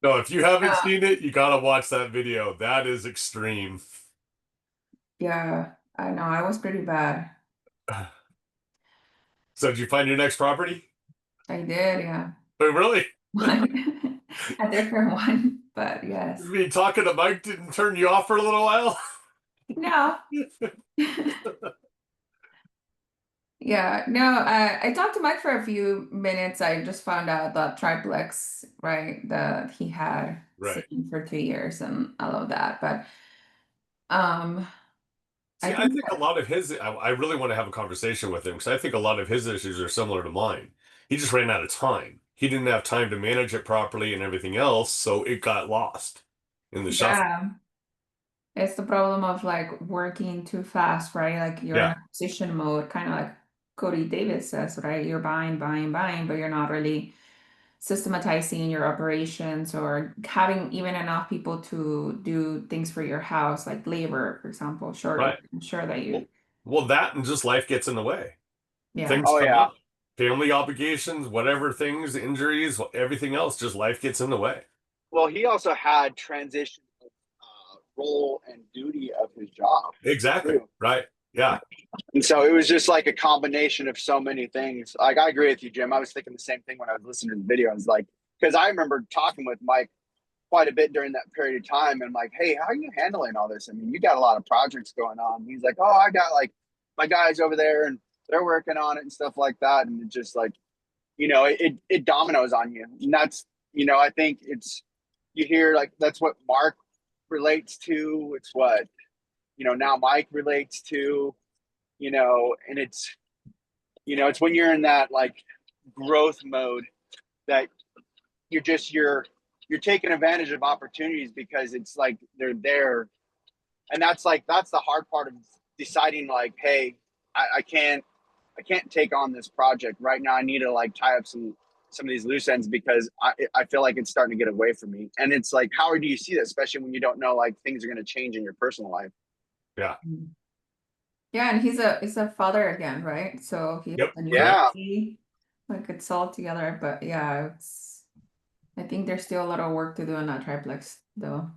No, if you haven't seen it, you gotta watch that video. That is extreme. Yeah, I know. I was pretty bad. So did you find your next property? I did, yeah. Oh, really? One, a different one, but yes. Me talking to Mike didn't turn you off for a little while? No. Yeah, no, I talked to Mike for a few minutes. I just found out that triplex, right, that he had Right. sitting for 2 years and all of that. But um, See, I I think think a lot of his, I really want to have a conversation with him because I think a lot of his issues are similar to mine. He just ran out of time. He didn't have time to manage it properly and everything else, so it got lost in the shuffle. yeah, it's the problem of like working too fast, right? Like you're in Yeah, acquisition mode, kind of like Cody Davis says, right? You're buying, buying, buying, but you're not really systematizing your operations or having even enough people to do things for your house, like labor, for example. Sure, right. I'm sure that you, Well, that and just life gets in the way. yeah. Things Oh come yeah. up, family obligations, whatever things, injuries, everything else, just life gets in the way. Well, he also had transition role and duty of his job Exactly. too. Right. Yeah. And so it was just like a combination of so many things. Like I agree with you, Jim. I was thinking the same thing when I was listening to the video. I was like, because I remember talking with Mike quite a bit during that period of time, and I'm like, hey, how are you handling all this? I mean, you got a lot of projects going on. He's like, oh, I got like my guys over there, and they're working on it and stuff like that. And it just like, it dominoes on you, and that's I think it's you hear like that's what Mark relates to. It's what now Mike relates to. And it's when you're in that like growth mode that you're taking advantage of opportunities because it's like they're there, and that's the hard part of deciding like, hey, I can't take on this project right now. I need to like tie up some of these loose ends because I feel like it's starting to get away from me. And it's like, how do you see that, especially when you don't know like things are going to change in your personal life? Yeah. Yeah, and he's a father again, right? So he has Yep. a new Right. Yeah. baby. Like it's all together, but yeah, I think there's still a lot of work to do on that triplex though.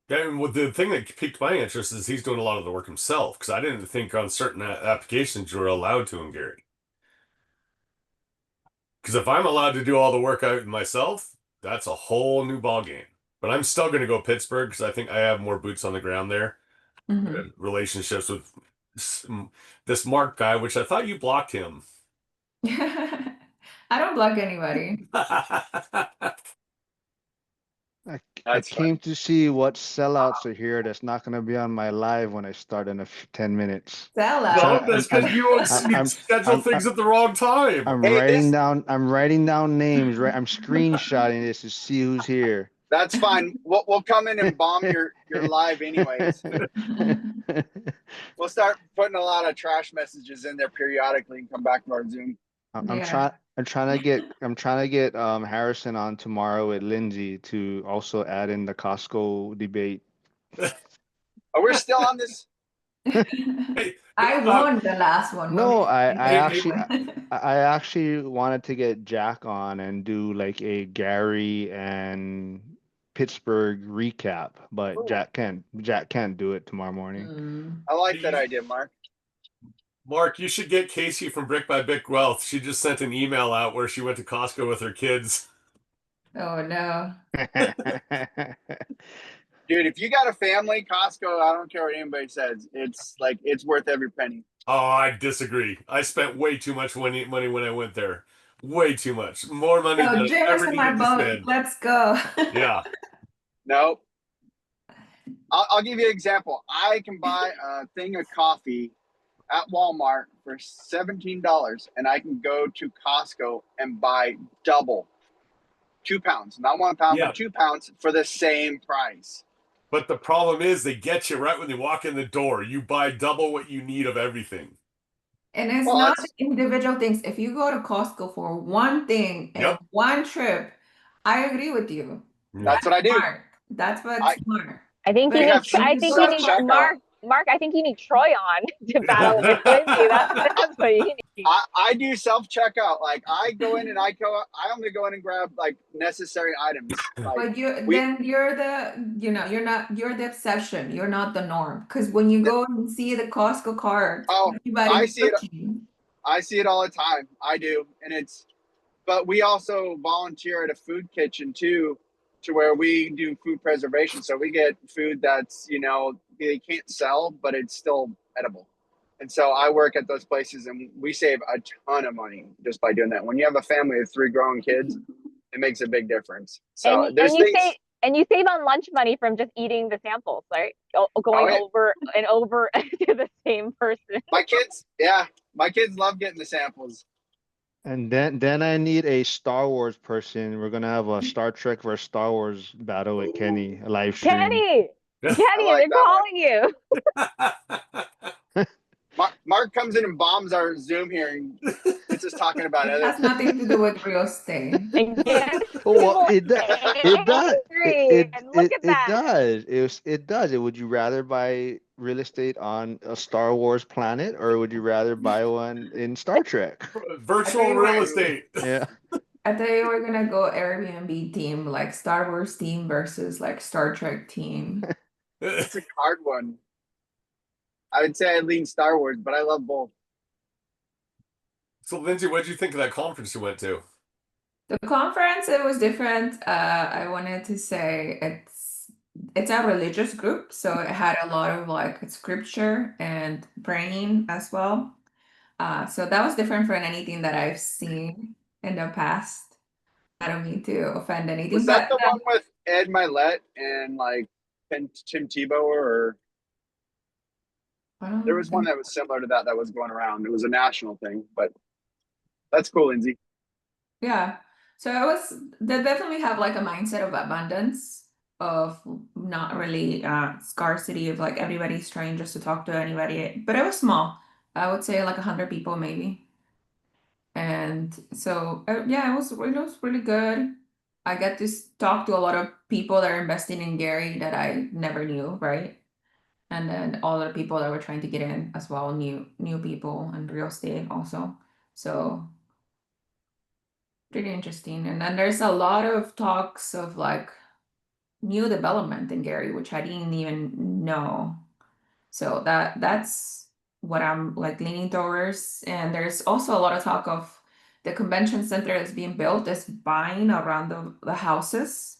And well, the thing that piqued my interest is he's doing a lot of the work himself because I didn't think on certain applications you were allowed to him, Gary. Because if I'm allowed to do all the work out myself, that's a whole new ball game. But I'm still going to go Pittsburgh because I think I have more boots on the ground there. Hmm. Relationships with this Mark guy, which I thought you blocked him. I don't block anybody. I That's came funny. to see what sellouts are here that's not going to be on my live when I start in 10 minutes. Sell I'm trying, No, out. that's because you schedule I'm, things at the wrong time. I'm Hey, writing down names, right? I'm screenshotting this to see who's here. that's fine. We'll come in and bomb your live anyways. We'll start putting a lot of trash messages in there periodically and come back to our Zoom. Yeah. I'm trying to get Harrison on tomorrow with Lindsay to also add in the Costco debate. Oh, we're still on this. Hey, I won the last one. What No, makes I, you I think you actually won? I actually wanted to get Jack on and do like a Gary and Pittsburgh recap, but Ooh, Jack can't do it tomorrow morning. Hmm. I like that idea, Mark. Mark, you should get Casey from Brick by Brick Wealth. She just sent an email out where she went to Costco with her kids. Oh no. Dude, if you got a family, Costco, I don't care what anybody says. It's like it's worth every penny. Oh, I disagree. I spent way too much money when I went there. Way too much. More money than Oh, I Jim is ever in my needed to boat. spend. Let's go. Yeah. No, I'll give you an example. I can buy a thing of coffee at Walmart for $17, and I can go to Costco and buy double 2 pounds, not 1 pound, Yeah. but 2 pounds for the same price. But the problem is they get you right when you walk in the door. You buy double what you need of everything. And it's Well, not that's individual things. If you go to Costco for one thing and Yep. one trip, I agree with you. Yeah. that's what I do. Smart. That's what's I smart. I think But he we have needs. when I you think go he to needs self checkout. Mark. Costco, Mark, I think you need Troy on to battle with Lindsay. That's what you need. I do self checkout. Like I go in and I only go in and grab like necessary items. Like But we you're you're the exception. You're not the norm. Because when you go and see the Costco cart, oh I everybody's see it. searching. I see it all the time. I do, and but we also volunteer at a food kitchen too, to where we do food preservation. So we get food that's they can't sell, but it's still edible. And so I work at those places, and we save a ton of money just by doing that. When you have a family of 3 grown kids, it makes a big difference. So there's things. And you save on lunch money from just eating the samples, right? Going over and over to the same person. My kids love getting the samples. And then I need a Star Wars person. We're gonna have a Star Trek versus Star Wars battle with Kenny, a live stream. Kenny, like they're calling you. Mark comes in and bombs our Zoom here and gets us talking about It other has nothing to do with real estate. And get Well, people it does. angry. And look at that. Does. It does. Would you rather buy real estate on a Star Wars planet, or would you rather buy one in Star Trek? Virtual real estate. Yeah. I tell you, we're gonna go Airbnb team, like Star Wars team versus like Star Trek team. It's a hard one. I would say I lean Star Wars, but I love both. So, Lindsay, what did you think of that conference you went to? The conference, it was different. I wanted to say it's a religious group, so it had a lot of like scripture and praying as well. So that was different from anything that I've seen in the past. I don't mean to offend anything, Was that but the one with Ed Milet and like Tim Tebow, or there was one that was similar to that was going around. It was a national thing, but that's cool, Lindsay. yeah. So they definitely have like a mindset of abundance, of not really scarcity, of like everybody's trying just to talk to anybody. But it was small. I would say like 100 people maybe. And so yeah, it was really good. I get to talk to a lot of people that are investing in Gary that I never knew, right? And then all the people that were trying to get in as well, new people and real estate also. So pretty interesting. And then there's a lot of talks of like new development in Gary, which I didn't even know. So that's what I'm like leaning towards. And there's also a lot of talk of the convention center that's being built is buying around the houses.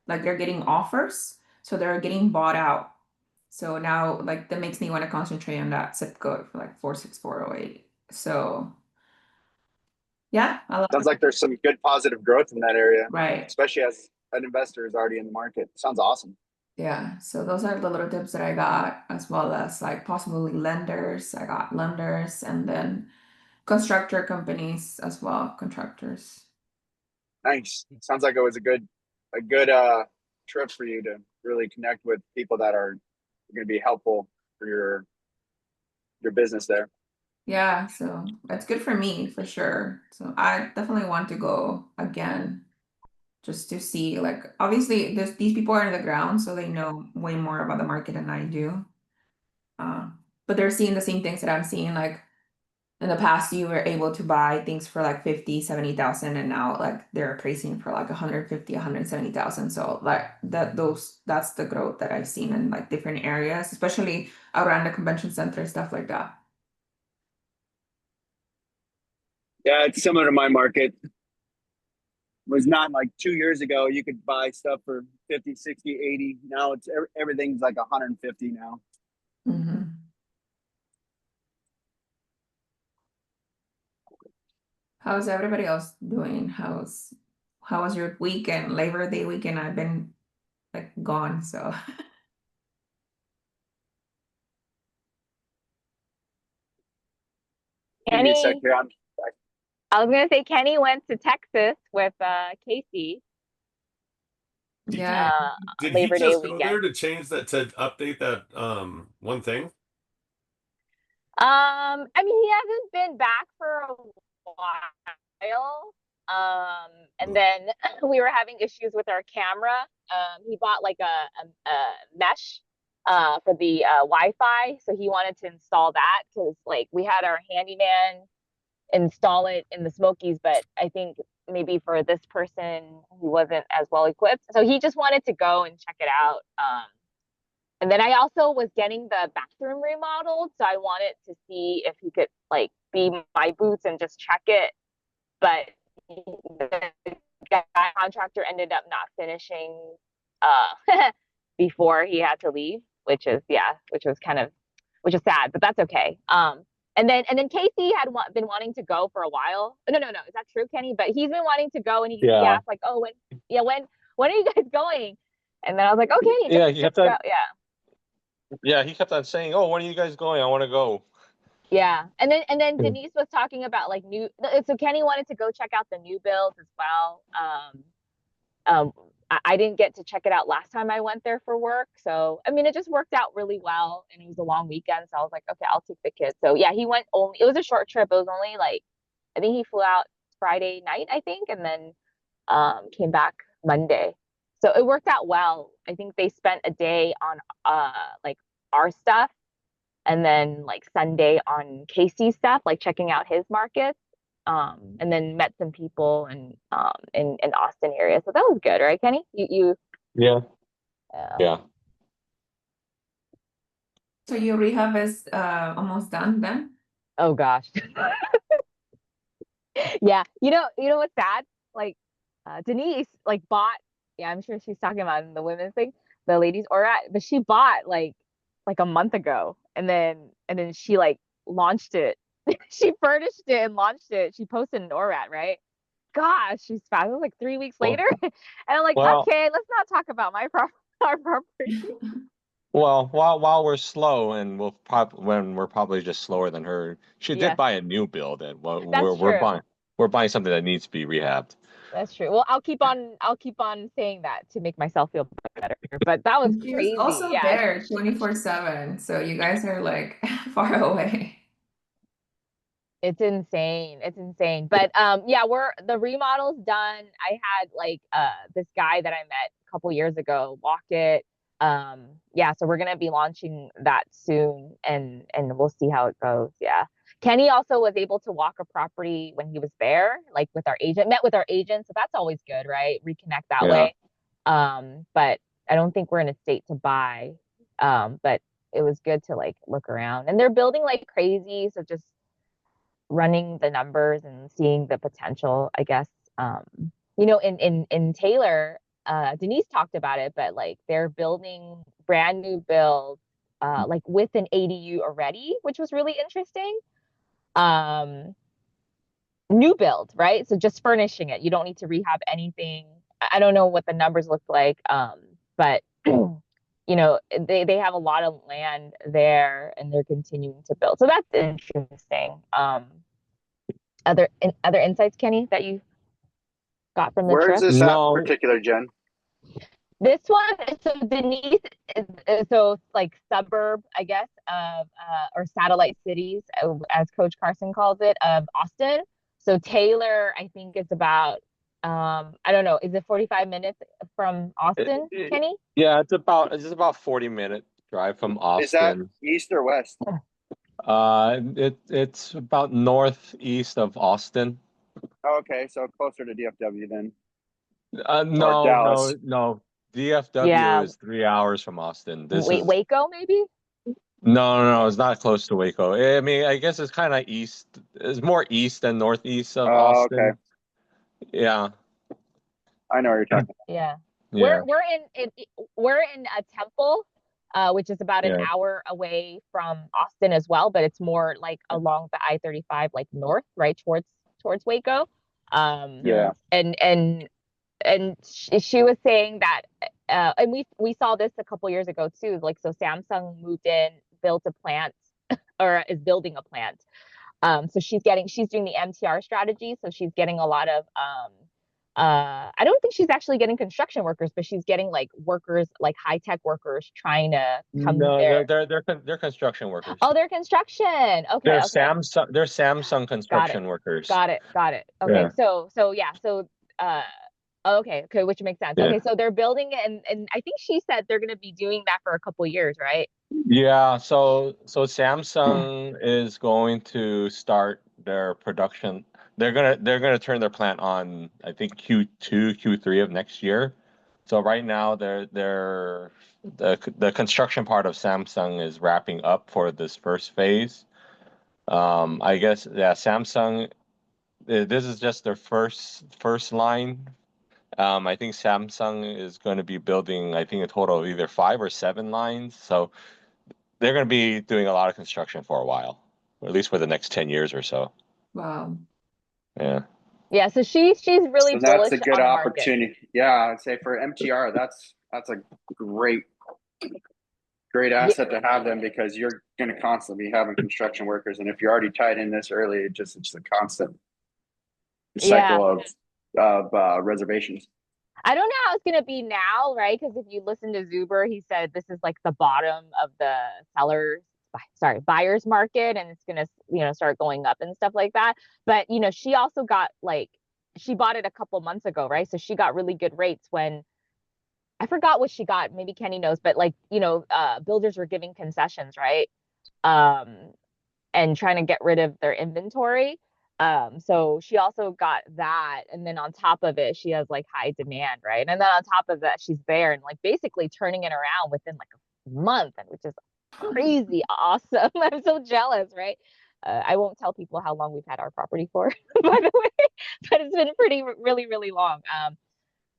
Like they're getting offers, so they're getting bought out. So now like that makes me want to concentrate on that zip code for like 46408. So yeah, I love Sounds like there's some good positive growth in that area, right. especially as an investor is already in the market. Sounds awesome. Yeah, so those are the little tips that I got, as well as like possibly lenders. I got lenders and then constructor companies as well, contractors. Nice. Sounds like it was a good trip for you to really connect with people that are going to be helpful for your business there. Yeah, so it's good for me for sure. So I definitely want to go again just to see, like, obviously these people are in the ground, so they know way more about the market than I do. But they're seeing the same things that I'm seeing. Like in the past, you were able to buy things for like 50, 70,000, and now like they're appraising for like 150, 170,000. So like that's the growth that I've seen in like different areas, especially around the convention center, stuff like that. Yeah, it's similar to my market. It was not like 2 years ago you could buy stuff for 50, 60, 80. Now it's everything's like 150 now. Mm-hmm. How's everybody else doing? How was your weekend, Labor Day weekend? I've been like gone, so Give me a sec Kenny, here. I was gonna say Kenny went to Texas with Casey. yeah. Did Labor he Day just go weekend. there to change that, to update that one thing? I mean, he hasn't been back for a while. And then we were having issues with our camera. He bought like a mesh for the Wi-Fi. So he wanted to install that because like we had our handyman install it in the Smokies, but I think maybe for this person he wasn't as well equipped. So he just wanted to go and check it out. And then I also was getting the bathroom remodeled, so I wanted to see if he could like be my boots and just check it. But the contractor ended up not finishing before he had to leave, which is which is sad, but that's okay. And then Casey had been wanting to go for a while. No, is that true, Kenny? But he's been wanting to go, and he asked like, oh, when are you guys going? And then I was like, okay, Yeah, he kept on. go. Yeah, he kept on saying, "Oh, when are you guys going? I want to go." Yeah, and then Denise was talking about like so Kenny wanted to go check out the new builds as well. I didn't get to check it out last time I went there for work, so I mean it just worked out really well, and it was a long weekend, so I was like, okay, I'll take the kids. So yeah, he went only. It was a short trip. It was only like I think he flew out Friday night, I think, and then came back Monday. So it worked out well. I think they spent a day on like our stuff, and then like Sunday on Casey's stuff, like checking out his markets. And then met some people in Austin area. So that was good, right, Kenny? You Yeah. Yeah. So your rehab is almost done then? Oh gosh. Yeah. You know what's sad? Like Denise like bought, yeah, I'm sure she's talking about the women's thing, the ladies ORAAT, but she bought like a month ago, and then she like launched it. She furnished it and launched it. She posted an ORAAT, right? Gosh, she's fast. It was like 3 weeks later. And I'm like, okay, let's not talk about our property. Well, while we're slow, and when we're probably just slower than her, she did buy a new build, and we're buying something that needs to be rehabbed. That's true. Well, I'll keep on saying that to make myself feel better. But that was crazy. She was also there 24/7. So you guys are like far away. It's insane. It's insane. But yeah, the remodel's done. I had like this guy that I met a couple years ago walk it. Yeah, so we're gonna be launching that soon, and we'll see how it goes. Yeah. Kenny also was able to walk a property when he was there, like met with our agent. So that's always good, right? Reconnect that way. But I don't think we're in a state to buy. But it was good to like look around, and they're building like crazy. So just running the numbers and seeing the potential, I guess. In Taylor, Denise talked about it, but like they're building brand new builds, like with an ADU already, which was really interesting. New build, right? So just furnishing it. You don't need to rehab anything. I don't know what the numbers look like, but they have a lot of land there, and they're continuing to build. So that's interesting. Other insights, Kenny, that you got from the trip? Where is this at particular, Jen? This one, so Denise is so like suburb, I guess, of or satellite cities, as Coach Carson calls it, of Austin. So Taylor, I think it's about I don't know, is it 45 minutes from Austin, Kenny? Yeah, it's about 40-minute drive from Austin. Is that east or west? It's about northeast of Austin. Okay, so closer to DFW then. No. DFW is 3 hours from Austin. Waco, maybe? No, it's not close to Waco. I mean, I guess it's kind of east. It's more east than northeast of Austin. Okay. Yeah. I know what you're talking about. Yeah. We're in a Temple, which is about an hour away from Austin as well, but it's more like along the I-35, like north, right towards Waco. And she was saying that, and we saw this a couple years ago too. Like, so Samsung moved in, built a plant, or is building a plant. So she's doing the MTR strategy. So she's getting a lot of, I don't think she's actually getting construction workers, but she's getting like workers, like high tech workers trying to come there. They're construction workers. Oh, they're construction. Okay. They're Samsung construction workers. Got it. Okay. Yeah. So Okay, okay, which makes sense. Yeah. Okay, so they're building it, and I think she said they're going to be doing that for a couple years, right? Yeah, so Samsung is going to start their production. They're gonna turn their plant on, I think Q2, Q3 of next year. So right now the construction part of Samsung is wrapping up for this first phase. I guess, yeah, Samsung, this is just their first line. I think Samsung is going to be building, I think, a total of either 5 or 7 lines. So they're going to be doing a lot of construction for a while, or at least for the next 10 years or so. Wow. Yeah. Yeah, so she's really So that's a bullish good on the market. opportunity. Yeah, I'd say for MTR, that's a great asset to have them, because you're going to constantly be having construction workers, and if you're already tied in this early, it's a constant cycle of reservations. I don't know how it's gonna be now, right? Because if you listen to Zuber, he said this is like the bottom of the buyer's market, and it's gonna, start going up and stuff like that. But she also got she bought it a couple months ago, right? So she got really good rates when I forgot what she got. Maybe Kenny knows, but builders were giving concessions, right? Um, and trying to get rid of their inventory. So she also got that, and then on top of it, she has like high demand, right? And then on top of that, she's there and like basically turning it around within like a month, and which is crazy awesome. I'm so jealous, right? I won't tell people how long we've had our property for, by the way, but it's been really, really long.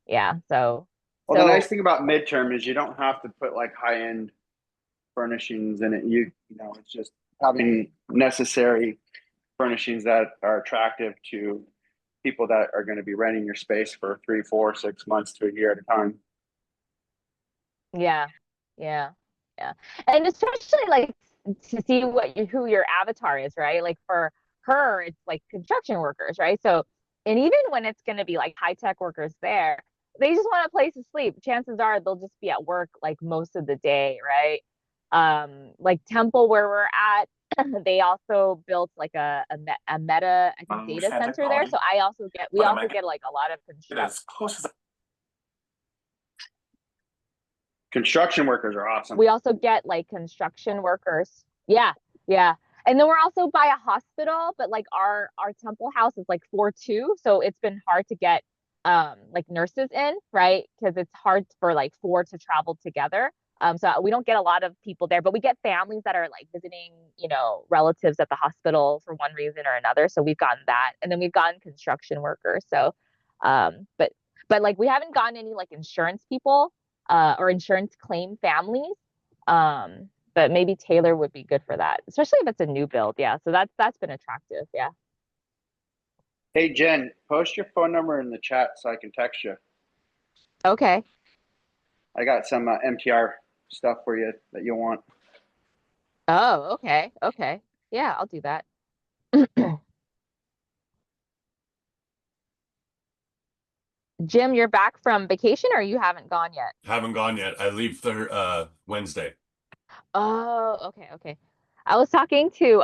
Yeah. Well, the nice thing about midterm is you don't have to put like high end furnishings in it. You know, it's just having necessary furnishings that are attractive to people that are going to be renting your space for 3, 4, 6 months to a year at a time. Yeah, yeah, yeah. And especially like to see who your avatar is, right? Like for her, it's like construction workers, right? So, and even when it's going to be like high tech workers there, they just want a place to sleep. Chances are they'll just be at work like most of the day, right? Like Temple where we're at, they also built like a meta, I think, data center there. So we also get like a lot of construction. Construction workers are awesome. We also get like construction workers. Yeah, yeah. And then we're also by a hospital, but like our Temple house is like 4-2, so it's been hard to get like nurses in, right? Because it's hard for like 4 to travel together. So we don't get a lot of people there, but we get families that are like visiting, relatives at the hospital for one reason or another. So we've gotten that, and then we've gotten construction workers. So, but like we haven't gotten any like insurance people or insurance claim families. But maybe Taylor would be good for that, especially if it's a new build. Yeah, so that's been attractive. Yeah. Hey Jen, post your phone number in the chat so I can text you. Okay. I got some MTR stuff for you that you'll want. Oh, okay. Okay. Yeah, I'll do that. Jim, you're back from vacation or you haven't gone yet? Haven't gone yet. I leave Wednesday. Oh, okay, okay. I was talking to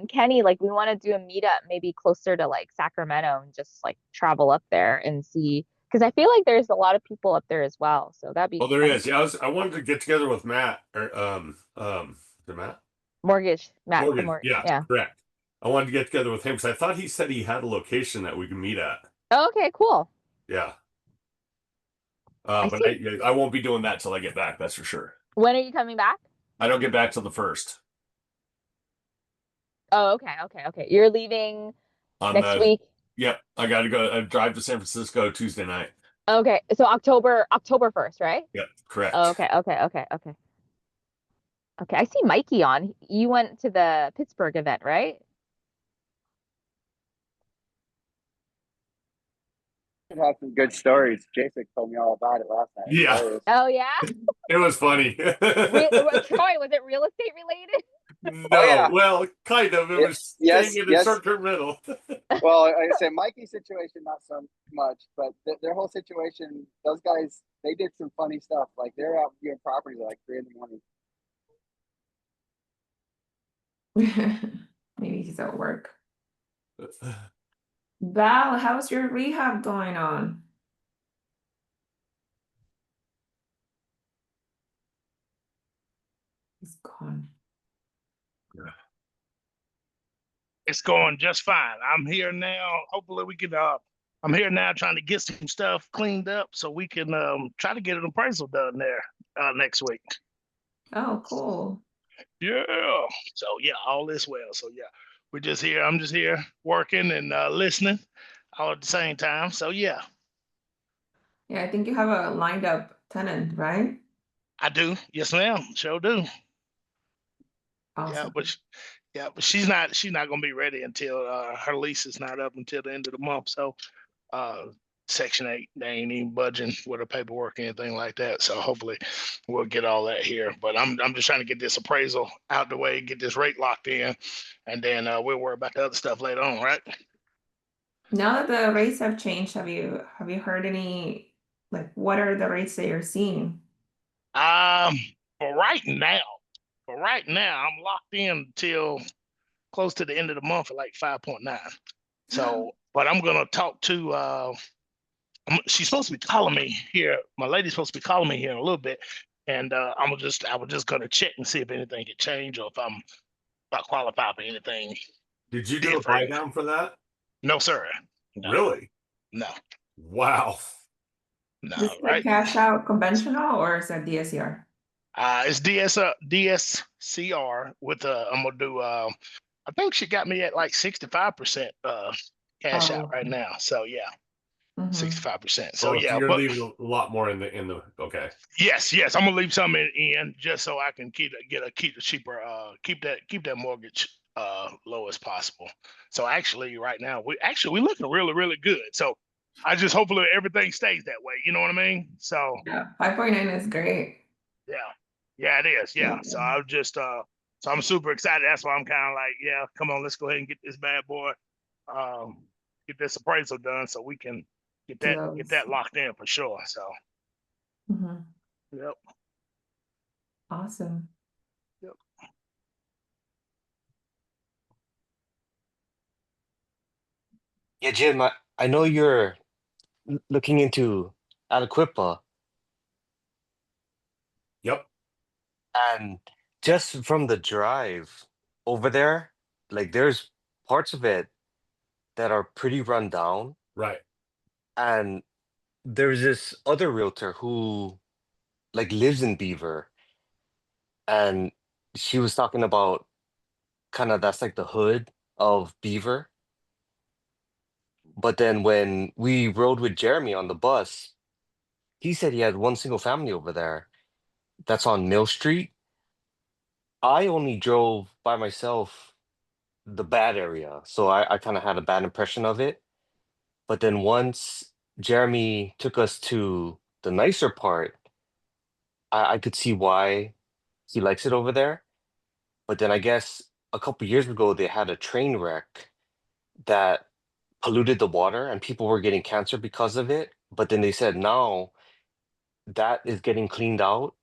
Kenny, like we want to do a meetup maybe closer to like Sacramento and just like travel up there and see, because I feel like there's a lot of people up there as well. So that'd be Oh, there fun. is. Yeah, I wanted to get together with Matt or is it Matt? Matt. Morgan. Yeah, correct. I wanted to get together with him because I thought he said he had a location that we could meet at. Okay, cool. Yeah. But I won't be doing that till I get back. That's for sure. When are you coming back? I don't get back till the 1st. Oh, okay. You're leaving next week. Yep. I got to go. I drive to San Francisco Tuesday night. Okay, so October 1st, right? Yep, correct. Oh, okay. Okay, I see Mikey on. You went to the Pittsburgh event, right? Have some good stories. Jason told me all about it last night. Yeah. Oh yeah. It was funny. Troy, was it real estate related? No, Oh, yeah. Well, kind of. It was staying in a short-term rental. Well, like I say, Mikey's situation not so much, but their whole situation, those guys, they did some funny stuff. Like they're out viewing properties at like 3 in. Maybe he's at work. Val, how's your rehab going on? gone. It's going just fine. I'm here now. Hopefully we can I'm here now trying to get some stuff cleaned up so we can try to get an appraisal done there next week. Oh, cool. Yeah. So yeah, all is well. So yeah, we're just here. I'm just here working and listening all at the same time. So yeah, Yeah, I think you have a lined up tenant, right? I do. Yes, ma'am. Sure do. Yeah, Awesome. but she's not gonna be ready until her lease is not up until the end of the month. So Section 8, they ain't even budging with her paperwork or anything like that. So hopefully we'll get all that here. But I'm just trying to get this appraisal out the way, get this rate locked in, and then we'll worry about the other stuff later on, right? Now that the rates have changed, have you heard any, like, what are the rates that you're seeing? Um, for right now, I'm locked in till close to the end of the month at like 5.9. So, but I'm gonna talk to she's supposed to be calling me here. My lady's supposed to be calling me here in a little bit, and I was just gonna check and see if anything could change or if I'm not qualified for anything Did you do a buy different. down for that? No, sir. No, Really? no, Wow. no. This is a Right? cash out conventional or is it DSCR? It's DSCR with I'm gonna do. I think she got me at like 65% cash out Oh, right now. So yeah, mhm. 65%. So So yeah, you're but leaving a lot more in the okay. yes, I'm gonna leave some in just so I can keep the cheaper keep that mortgage low as possible. So actually right now we looking really, really good. So I just hopefully everything stays that way. You know what I mean? So Yeah, 5.9 is great. yeah. Yeah, it is. Yeah. So Yeah. I'm just so I'm super excited. That's why I'm kind of like, yeah, come on, let's go ahead and get this bad boy, um, get this appraisal done so we can get Close. that locked in for sure. So Mhm. yep. Awesome. Yep. Yeah, Jim, I know you're looking into Aliquippa, Yep. and just from the drive over there, like there's parts of it that are pretty run down. Right. And there's this other realtor who like lives in Beaver, and she was talking about kind of that's like the hood of Beaver. But then when we rode with Jeremy on the bus, he said he had one single family over there that's on Mill Street. I only drove by myself the bad area, so I kind of had a bad impression of it. But then once Jeremy took us to the nicer part, I could see why he likes it over there. But then I guess a couple years ago they had a train wreck that polluted the water and people were getting cancer because of it. But then they said now that is getting cleaned out,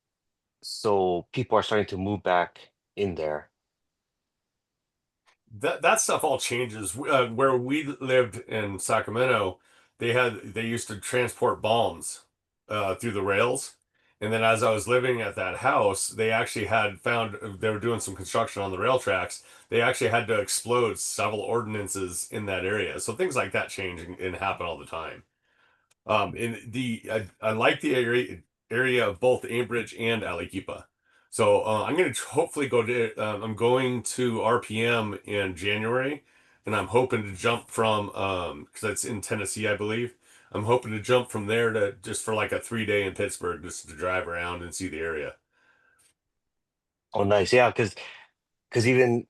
so people are starting to move back in there. That stuff all changes. Where we lived in Sacramento, they used to transport bombs through the rails, and then as I was living at that house, they actually had found they were doing some construction on the rail tracks. They actually had to explode several ordinances in that area. So things like that change and happen all the time. I like the area of both Ambridge and Aliquipa. So I'm going to hopefully go to I'm going to RPM in January, and I'm hoping to jump from because that's in Tennessee, I believe. I'm hoping to jump from there to just for like a 3 day in Pittsburgh, just to drive around and see the area. Oh, nice. Yeah, because even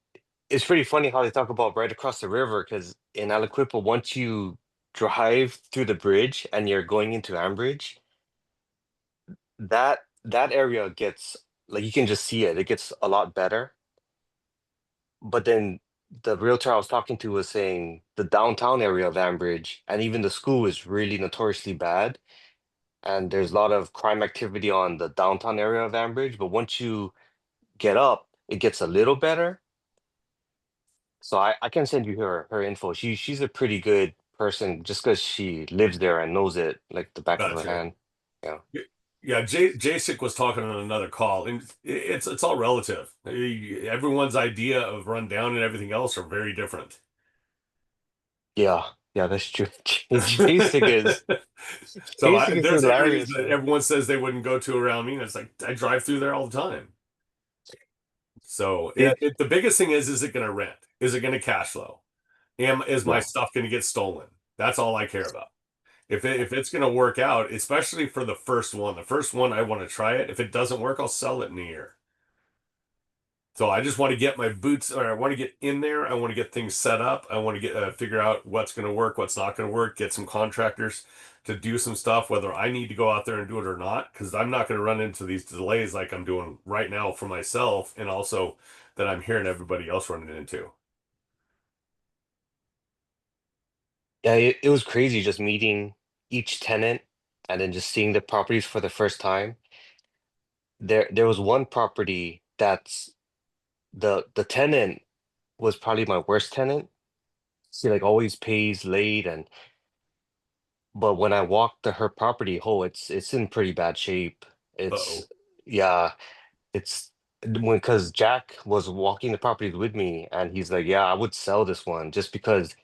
it's pretty funny how they talk about right across the river. Because in Aliquippa, once you drive through the bridge and you're going into Ambridge, that area gets like you can just see it. It gets a lot better. But then the realtor I was talking to was saying the downtown area of Ambridge and even the school is really notoriously bad. And there's a lot of crime activity on the downtown area of Ambridge. But once you get up, it gets a little better. So I can send you her info. She's a pretty good person just because she lives there and knows it like the back of her Gotcha. hand. Yeah. Yeah, Jacek was talking on another call, and it's all relative. Everyone's idea of rundown and everything else are very different. Yeah, yeah, that's true. Basic is So basic is there's areas hilarious, that man. everyone says they wouldn't go to around me, and it's like I drive through there all the time. So Yeah, the biggest thing is it going to rent? Is it going to cash flow? Is my yeah. stuff going to get stolen? That's all I care about. If it's going to work out, especially for the first one I want to try it. If it doesn't work, I'll sell it in a year. So I just want to get my boots, or I want to get in there. I want to get things set up. I want to get figure out what's going to work, what's not going to work. Get some contractors to do some stuff, whether I need to go out there and do it or not, because I'm not going to run into these delays like I'm doing right now for myself, and also that I'm hearing everybody else running into. Yeah, it was crazy just meeting each tenant and then just seeing the properties for the first time. There was one property that's the tenant was probably my worst tenant. She like always pays late, and but when I walked to her property, oh, it's in pretty bad shape. Uh-oh. It's yeah, it's when because Jack was walking the properties with me, and he's like, yeah, I would sell this one just because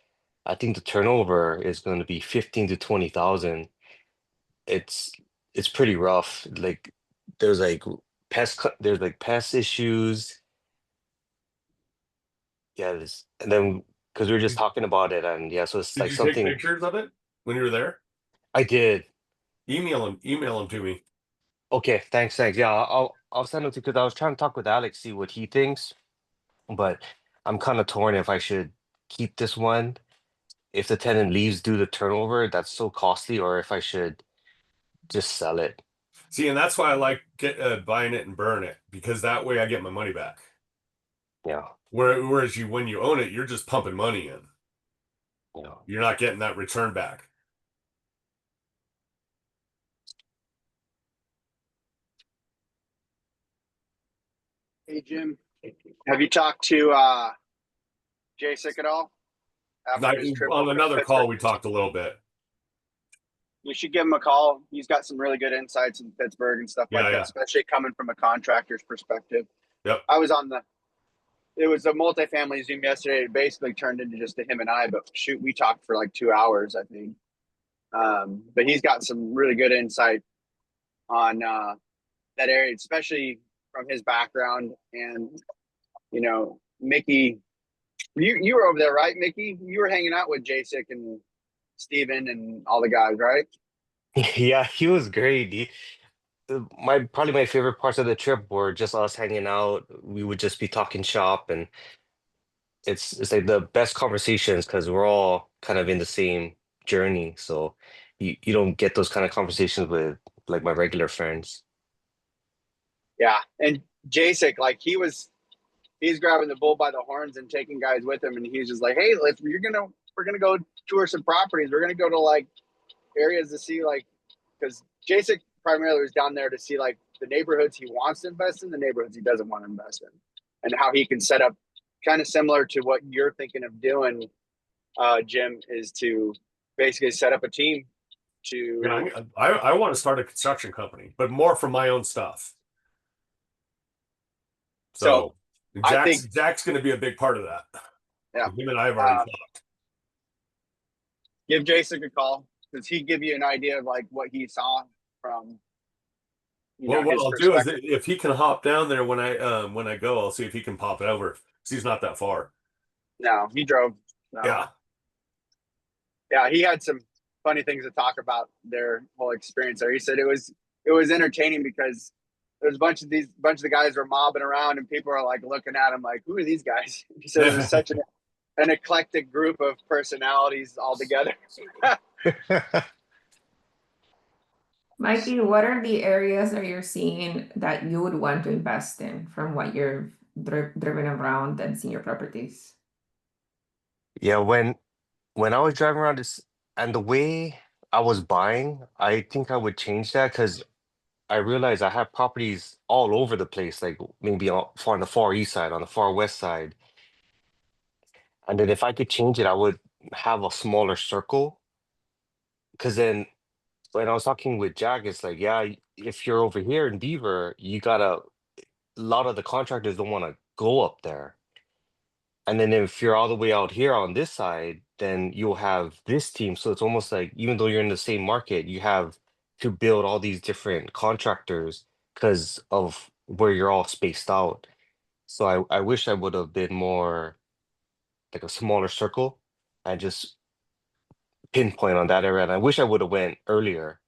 I think the turnover is going to be 15 to 20,000. It's it's pretty rough. Like there's like there's like pest issues. Yeah, and then because we were just talking about it, and yeah, so it's Did like you take something pictures of it when you were there? I did. Email them to me. Okay, thanks. Yeah, I'll send it to because I was trying to talk with Alex, see what he thinks, but I'm kind of torn if I should keep this one. If the tenant leaves due to turnover, that's so costly, or if I should just sell it. See, and that's why I like buying it and burn it, because that way I get my money back. Yeah, Whereas when you own it, you're just pumping money in. yeah. You're not getting that return back. Hey Jim, have you talked to Jacek at all after his trip On over to another call, Pittsburgh? we talked a little bit. You should give him a call. He's got some really good insights in Pittsburgh and stuff like Yeah, that, yeah. especially coming from a contractor's perspective. Yep. I was on it was a multifamily Zoom yesterday. It basically turned into just him and I, but shoot, we talked for like 2 hours, I think. But he's got some really good insight on that area, especially from his background. And, Mickey, you were over there, right, Mickey? You were hanging out with Jacek and Steven and all the guys, right? Yeah, he was great. My probably my favorite parts of the trip were just us hanging out. We would just be talking shop, and it's like the best conversations because we're all kind of in the same journey. So you don't get those kind of conversations with like my regular friends. Yeah. And Jacek, like he's grabbing the bull by the horns and taking guys with him. And he's just like, hey, we're going to go tour some properties. We're going to go to like areas to see like, because Jacek primarily was down there to see like the neighborhoods he wants to invest in, the neighborhoods he doesn't want to invest in, and how he can set up kind of similar to what you're thinking of doing, Jim, is to basically set up a team to. I want to start a construction company, but more for my own stuff. So So I think, Jack's going to be a big part of that. yeah, Him and I have already uh, talked. give Jason a call. Does he give you an idea of like what he saw from, Well, what his I'll do is perspective? if he can hop down there when I go, I'll see if he can pop it over. 'Cause he's not that far. No, he drove. No. Yeah. Yeah, he had some funny things to talk about their whole experience there. He said it was entertaining because there's a bunch of the guys were mobbing around and people are like looking at him like, who are these guys? He said it was such an eclectic group of personalities all together. Mikey, what are the areas that you're seeing that you would want to invest in from what you've driven around and seen your properties? Yeah, when I was driving around this and the way I was buying, I think I would change that because I realized I have properties all over the place, like maybe on the far east side, on the far west side. And then if I could change it, I would have a smaller circle. Because then, when I was talking with Jack, it's like, yeah, if you're over here in Beaver, you gotta, a lot of the contractors don't want to go up there. And then if you're all the way out here on this side, then you'll have this team. So it's almost like even though you're in the same market, you have to build all these different contractors because of where you're all spaced out. So I wish I would have been more like a smaller circle and just pinpoint on that area. And I wish I would have went earlier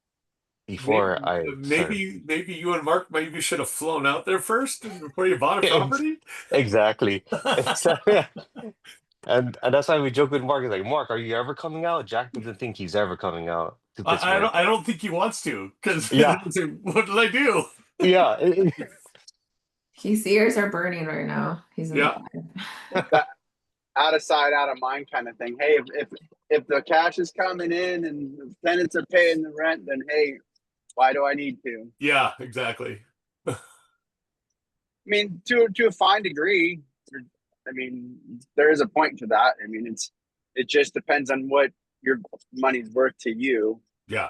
before I started. Maybe you and Mark maybe should have flown out there first before you bought a property. Exactly. Exactly. And that's why we joke with Mark. He's like, Mark, are you ever coming out? Jack doesn't think he's ever coming out to Pittsburgh. I don't think he wants to because Yeah, what did I do? yeah, His ears are burning right now. He's in the Yeah. live. That out of sight, out of mind kind of thing. Hey, if the cash is coming in and the tenants are paying the rent, then hey, why do I need to? Yeah, exactly. I mean, to a fine degree. I mean, there is a point to that. I mean, it just depends on what your money's worth to you. Yeah.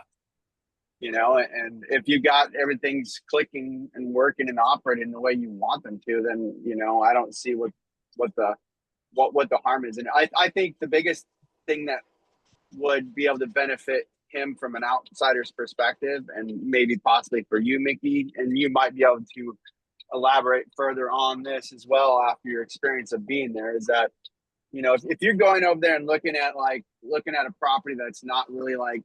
You know, and if you got everything's clicking and working and operating the way you want them to, then you know, I don't see what the harm is. And I think the biggest thing that would be able to benefit him from an outsider's perspective, and maybe possibly for you, Mickey, and you might be able to elaborate further on this as well after your experience of being there, is that, you know, if you're going over there and looking at a property that's not really like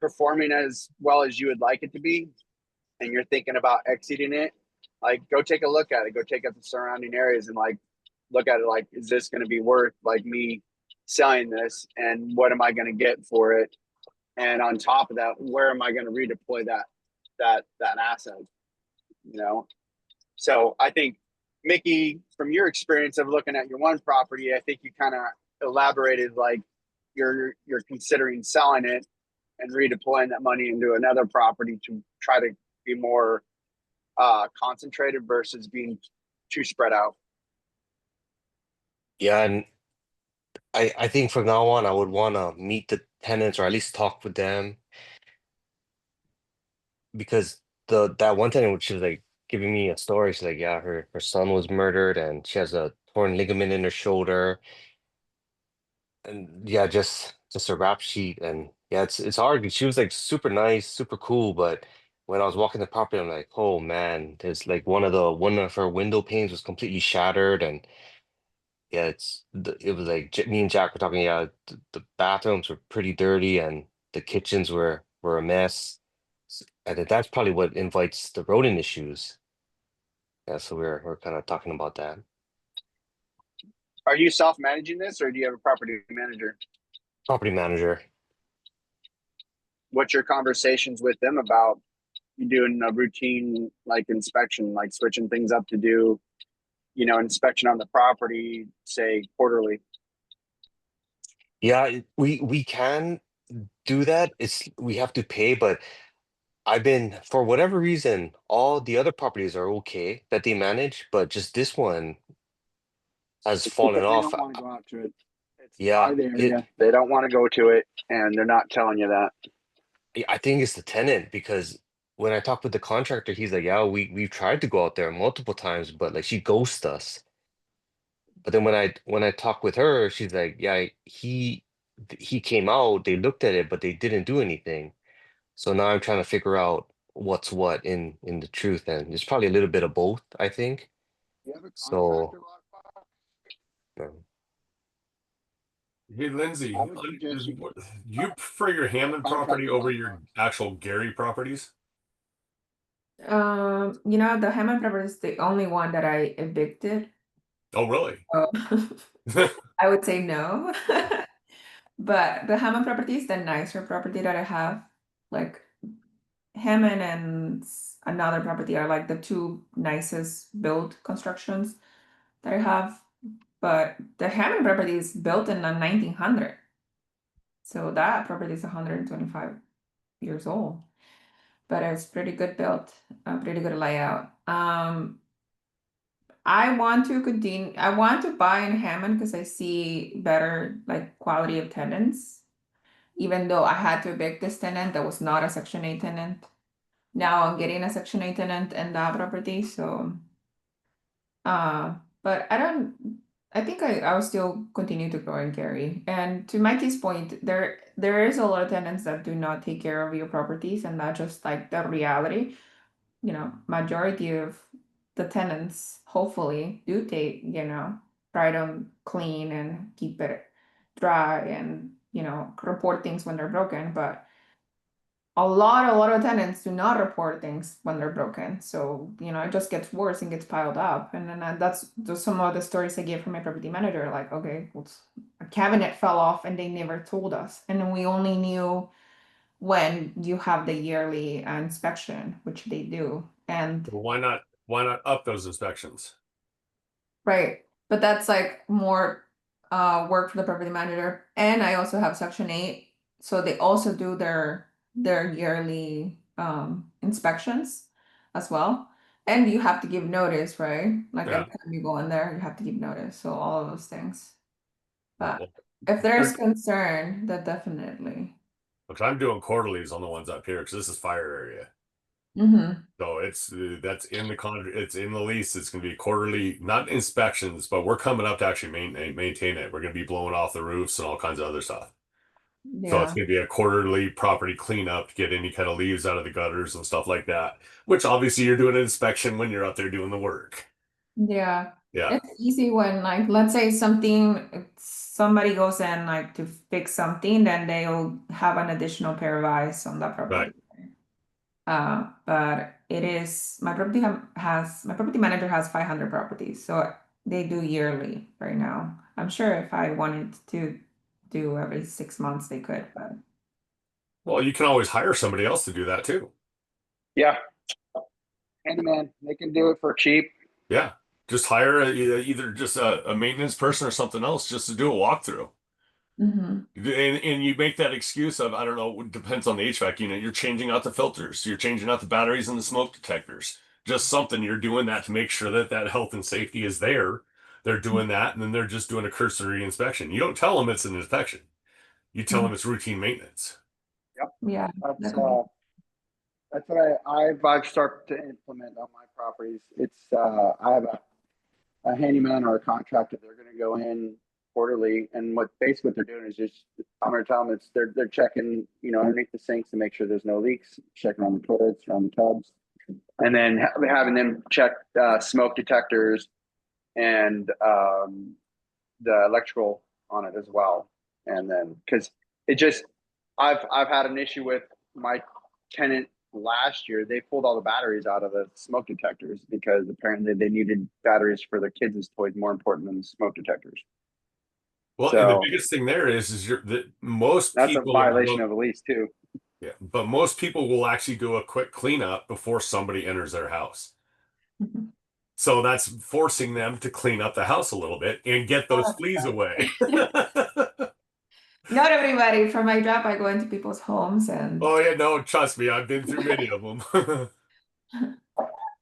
performing as well as you would like it to be, and you're thinking about exiting it, like go take a look at it, go take out the surrounding areas and like look at it like, is this going to be worth like me selling this, and what am I going to get for it? And on top of that, where am I going to redeploy that asset? You know, so I think, Mickey, from your experience of looking at your one property, I think you kind of elaborated like you're considering selling it and redeploying that money into another property to try to be more concentrated versus being too spread out. yeah. And I think from now on, I would want to meet the tenants or at least talk with them because that one tenant, which was like giving me a story, she's like, yeah, her son was murdered and she has a torn ligament in her shoulder. And yeah, just a rap sheet. And yeah, it's hard because she was like super nice, super cool, but when I was walking the property, I'm like, oh man, there's like one of her window panes was completely shattered. And yeah, it was like me and Jack were talking, yeah, the bathrooms were pretty dirty and the kitchens were a mess. And that's probably what invites the rodent issues. Yeah, so we're kind of talking about that. Are you self-managing this, or do you have a property manager? Property manager. What's your conversations with them about you doing a routine like inspection, like switching things up to do, you know, inspection on the property, say quarterly? Yeah, we can do that. We have to pay, but I've been, for whatever reason, all the other properties are okay that they manage, but just this one has It's fallen because they off. don't want to go out to it. It's Yeah, by the area. They don't want to go to it, and they're not telling you that. I think it's the tenant because when I talk with the contractor, he's like, yeah, we've tried to go out there multiple times, but like she ghosts us. But then when I talk with her, she's like, yeah, he came out, they looked at it, but they didn't do anything. So now I'm trying to figure out what's what in the truth, and it's probably a little bit of both, I think. You have a So contractor lockbox? um, Hey, Lindsay, I would suggest you do you prefer your Hammond property contractor over your lockbox. actual Gary properties? You know, the Hammond property is the only one that I evicted. Oh, really? So I would say no. But the Hammond property is the nicer property that I have. Like Hammond and another property are like the two nicest built constructions that I have. But the Hammond property is built in the 1900. So that property is 125 years old. But it's pretty good built, pretty good layout. I want to continue. I want to buy in Hammond because I see better like quality of tenants. even though I had to evict this tenant that was not a Section 8 tenant. Now I'm getting a Section 8 tenant in that property, so but I think I will still continue to grow and carry. And to Mikey's point, there is a lot of tenants that do not take care of your properties, and that's just like the reality. You know, majority of the tenants hopefully do take, you know, try to clean and keep it dry and, you know, report things when they're broken. But a lot of tenants do not report things when they're broken. So, you know, it just gets worse and gets piled up. And then that's just some of the stories I get from my property manager. Like, okay, well, a cabinet fell off and they never told us. And then we only knew when you have the yearly inspection, which they do. And Well, why not up those inspections? right, but that's like more work for the property manager. And I also have Section 8, so they also do their yearly inspections as well. And you have to give notice, right? Like Yeah. every time you go in there, you have to give notice. So all of those things. But Well, if there's concern, then definitely. because I'm doing quarterlies on the ones up here because this is fire area. Mm-hmm. So it's that's in the contract. It's in the lease. It's going to be quarterly, not inspections, but we're coming up to actually maintain it. We're going to be blowing off the roofs and all kinds of other stuff. So it's Yeah. going to be a quarterly property cleanup to get any kind of leaves out of the gutters and stuff like that. Which obviously you're doing an inspection when you're out there doing the work. Yeah. Yeah, It's easy when like let's say somebody goes in like to fix something, then they'll have an additional pair of eyes on that right. property. But it is my my property manager has 500 properties, so they do yearly right now. I'm sure if I wanted to do every 6 months they could, but Well, you can always hire somebody else to do that too. Yeah. Handyman, they can do it for cheap. Yeah, just hire either just a maintenance person or something else just to do a walkthrough. Mhm. And you make that excuse of, I don't know, it depends on the HVAC unit. You're changing out the filters, you're changing out the batteries and the smoke detectors. Just something you're doing that to make sure that that health and safety is there. They're doing that, and then they're just doing a cursory inspection. You don't tell them it's an inspection. You tell them it's routine maintenance. Yep. Yeah, that That's could be. that's what I've started to implement on my properties. It's I have a handyman or a contractor. They're going to go in quarterly, and what they're doing is just I'm going to tell them they're checking, you know, underneath the sinks to make sure there's no leaks, checking on the toilets, on the tubs, and then having them check smoke detectors and the electrical on it as well. And then because it just I've had an issue with my tenant last year. They pulled all the batteries out of the smoke detectors because apparently they needed batteries for their kids' toys more important than the smoke detectors. Well, and the So biggest thing there is that most that's a people violation of a lease too. yeah, but most people will actually do a quick cleanup before somebody enters their house. Mhm. So that's forcing them to clean up the house a little bit and get those fleas away. Not everybody. For my job, I go into people's homes and Oh yeah, no, trust me, I've been through many of them.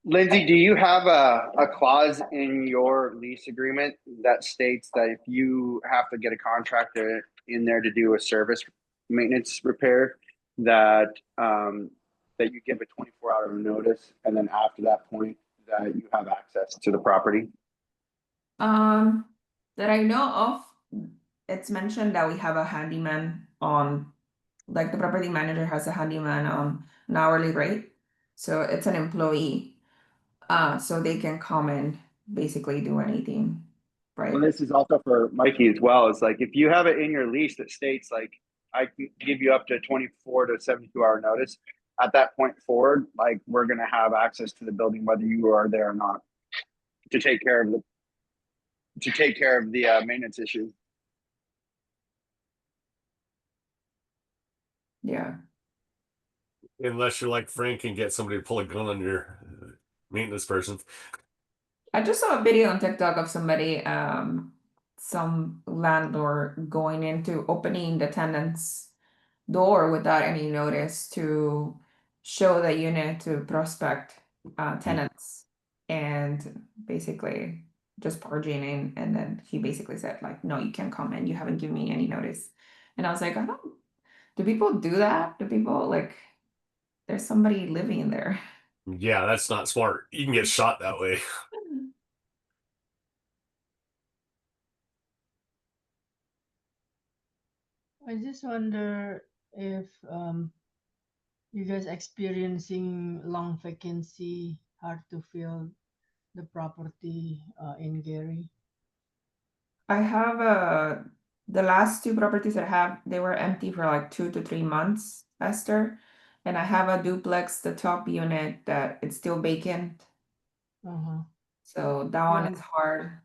Lindsay, do you have a clause in your lease agreement that states that if you have to get a contractor in there to do a service maintenance repair, that that you give a 24-hour notice, and then after that point, that you have access to the property? um that I know of, it's mentioned that we have a handyman on, like the property manager has a handyman on an hourly rate. So it's an employee. So they can come and basically do anything, Well, right? this is also for Mikey as well. It's like if you have it in your lease that states like I can give you up to 24 to 72-hour notice, at that point forward, like we're gonna have access to the building whether you are there or not to take care of the maintenance issue. Yeah. Unless you're like Frank and get somebody to pull a gun on your maintenance person. I just saw a video on TikTok of somebody, some landlord going into opening the tenant's door without any notice to show the unit to prospect tenants and basically just barging in. And then he basically said, like, no, you can't come in. You haven't given me any notice. And I was like, Do people do that? Do people like there's somebody living there? Yeah, that's not smart. You can get shot that way. I just wonder if you guys experiencing long vacancy, hard to fill the property in Gary. I have the last two properties that I have, they were empty for like 2 to 3 months, Esther. And I have a duplex, the top unit that it's still vacant. Uh-huh. So that one Yeah. is hard.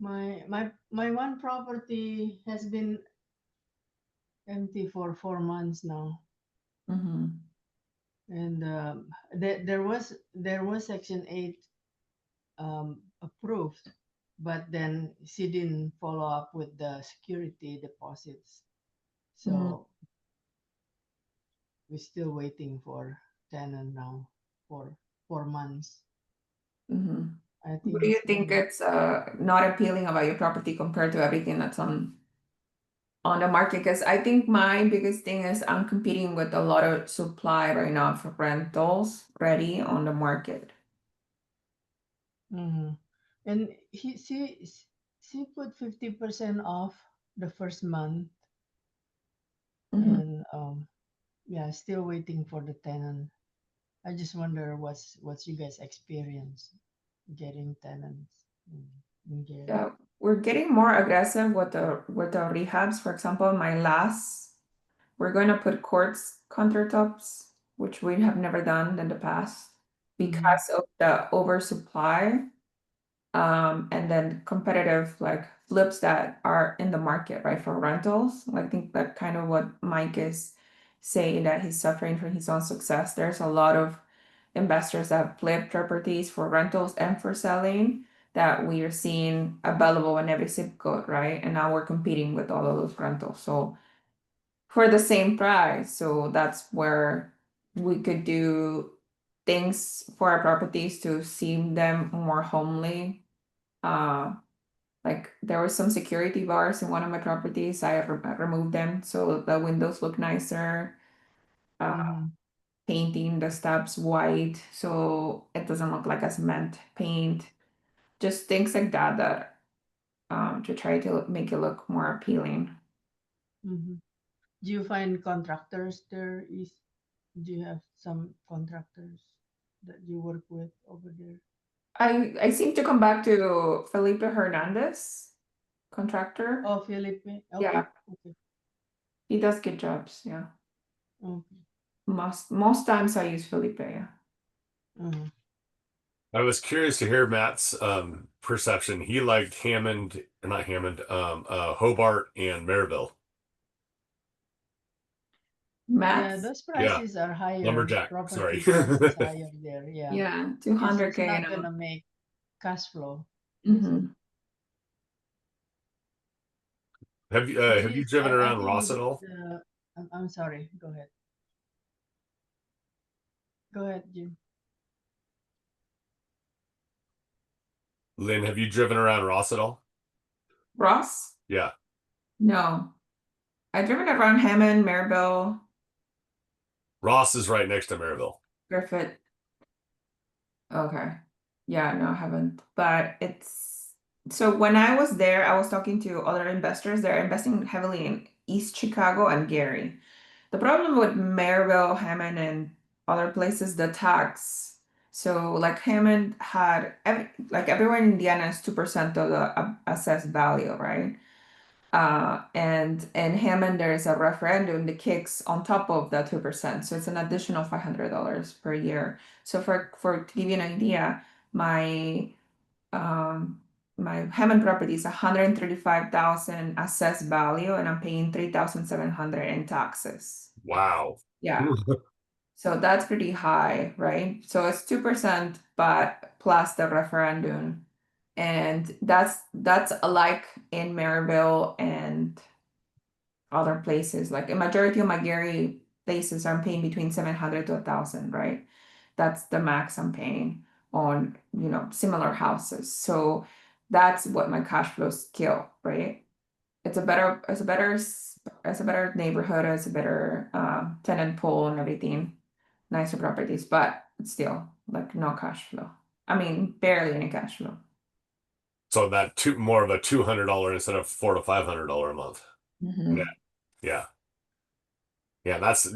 My one property has been empty for 4 months now, Mm-hmm. and there was Section 8 approved, but then she didn't follow up with the security deposits, so we're still waiting for tenant now for 4 months. Mm-hmm. I What think do you it's think it's not appealing about your property compared to everything that's on the market? Because I think my biggest thing is I'm competing with a lot of supply right now for rentals ready on the market. Mm-hmm. And she put 50% off the first month, Mm-hmm. and yeah, still waiting for the tenant. I just wonder what's you guys experience getting tenants in Gary. Yeah, we're getting more aggressive with the rehabs. For example, my last, we're going to put quartz countertops, which we have never done in the past because of the oversupply. And then competitive like flips that are in the market, right, for rentals. I think that kind of what Mike is saying, that he's suffering from his own success. There's a lot of investors that have flipped properties for rentals and for selling that we are seeing available in every zip code, right? And now we're competing with all of those rentals. So for the same price. So that's where we could do things for our properties to seem them more homely. Like there were some security bars in one of my properties. I removed them so the windows look nicer. Painting the steps white so it doesn't look like a cement paint. Just things like that that to try to make it look more appealing. Do you find contractors there? Do you have some contractors that you work with over there? I seem to come back to Felipe Hernandez, contractor. Oh, Felipe. Okay. Yeah. Okay. He does good jobs. Yeah. Okay. Most times I use Felipe. Yeah. I was curious to hear Matt's perception. He liked Hammond, or not Hammond, Hobart and Maryville. Yeah, Max. those prices are higher. Lumberjack, Property sorry. prices higher there. Yeah. Yeah, Because it's 200K not and gonna make cash flow. Mhm. Have you driven I around think Ross at all? I'm sorry. Go ahead. Go ahead, Jim. Lynn, have you driven around Ross at all? Ross? Yeah. No. I've driven around Hammond, Maribel, Ross is right next to Maryville. Griffith. Okay. Yeah, no, I haven't. But it's so when I was there, I was talking to other investors. They're investing heavily in East Chicago and Gary. The problem with Maryville, Hammond, and other places, the tax. So like Hammond had everywhere in Indiana is 2% of the assessed value, right? And in Hammond, there's a referendum that kicks on top of that 2%. So it's an additional $500 per year. So to give you an idea, my my Hammond property is 135,000 assessed value, and I'm paying 3,700 in taxes. Wow. Yeah. So that's pretty high, right? So it's 2%, but plus the referendum. And that's alike in Maryville and other places. Like a majority of my Gary places, I'm paying between 700 to 1,000, right? That's the max I'm paying on, similar houses. So that's what my cash flows kill, right? it's a better neighborhood, it's a better tenant pool and everything, nicer properties, but it's still like no cash flow. I mean, barely any cash flow. So that more of a $200 instead of $400 to $500 a month. Mhm. Yeah. Yeah, that's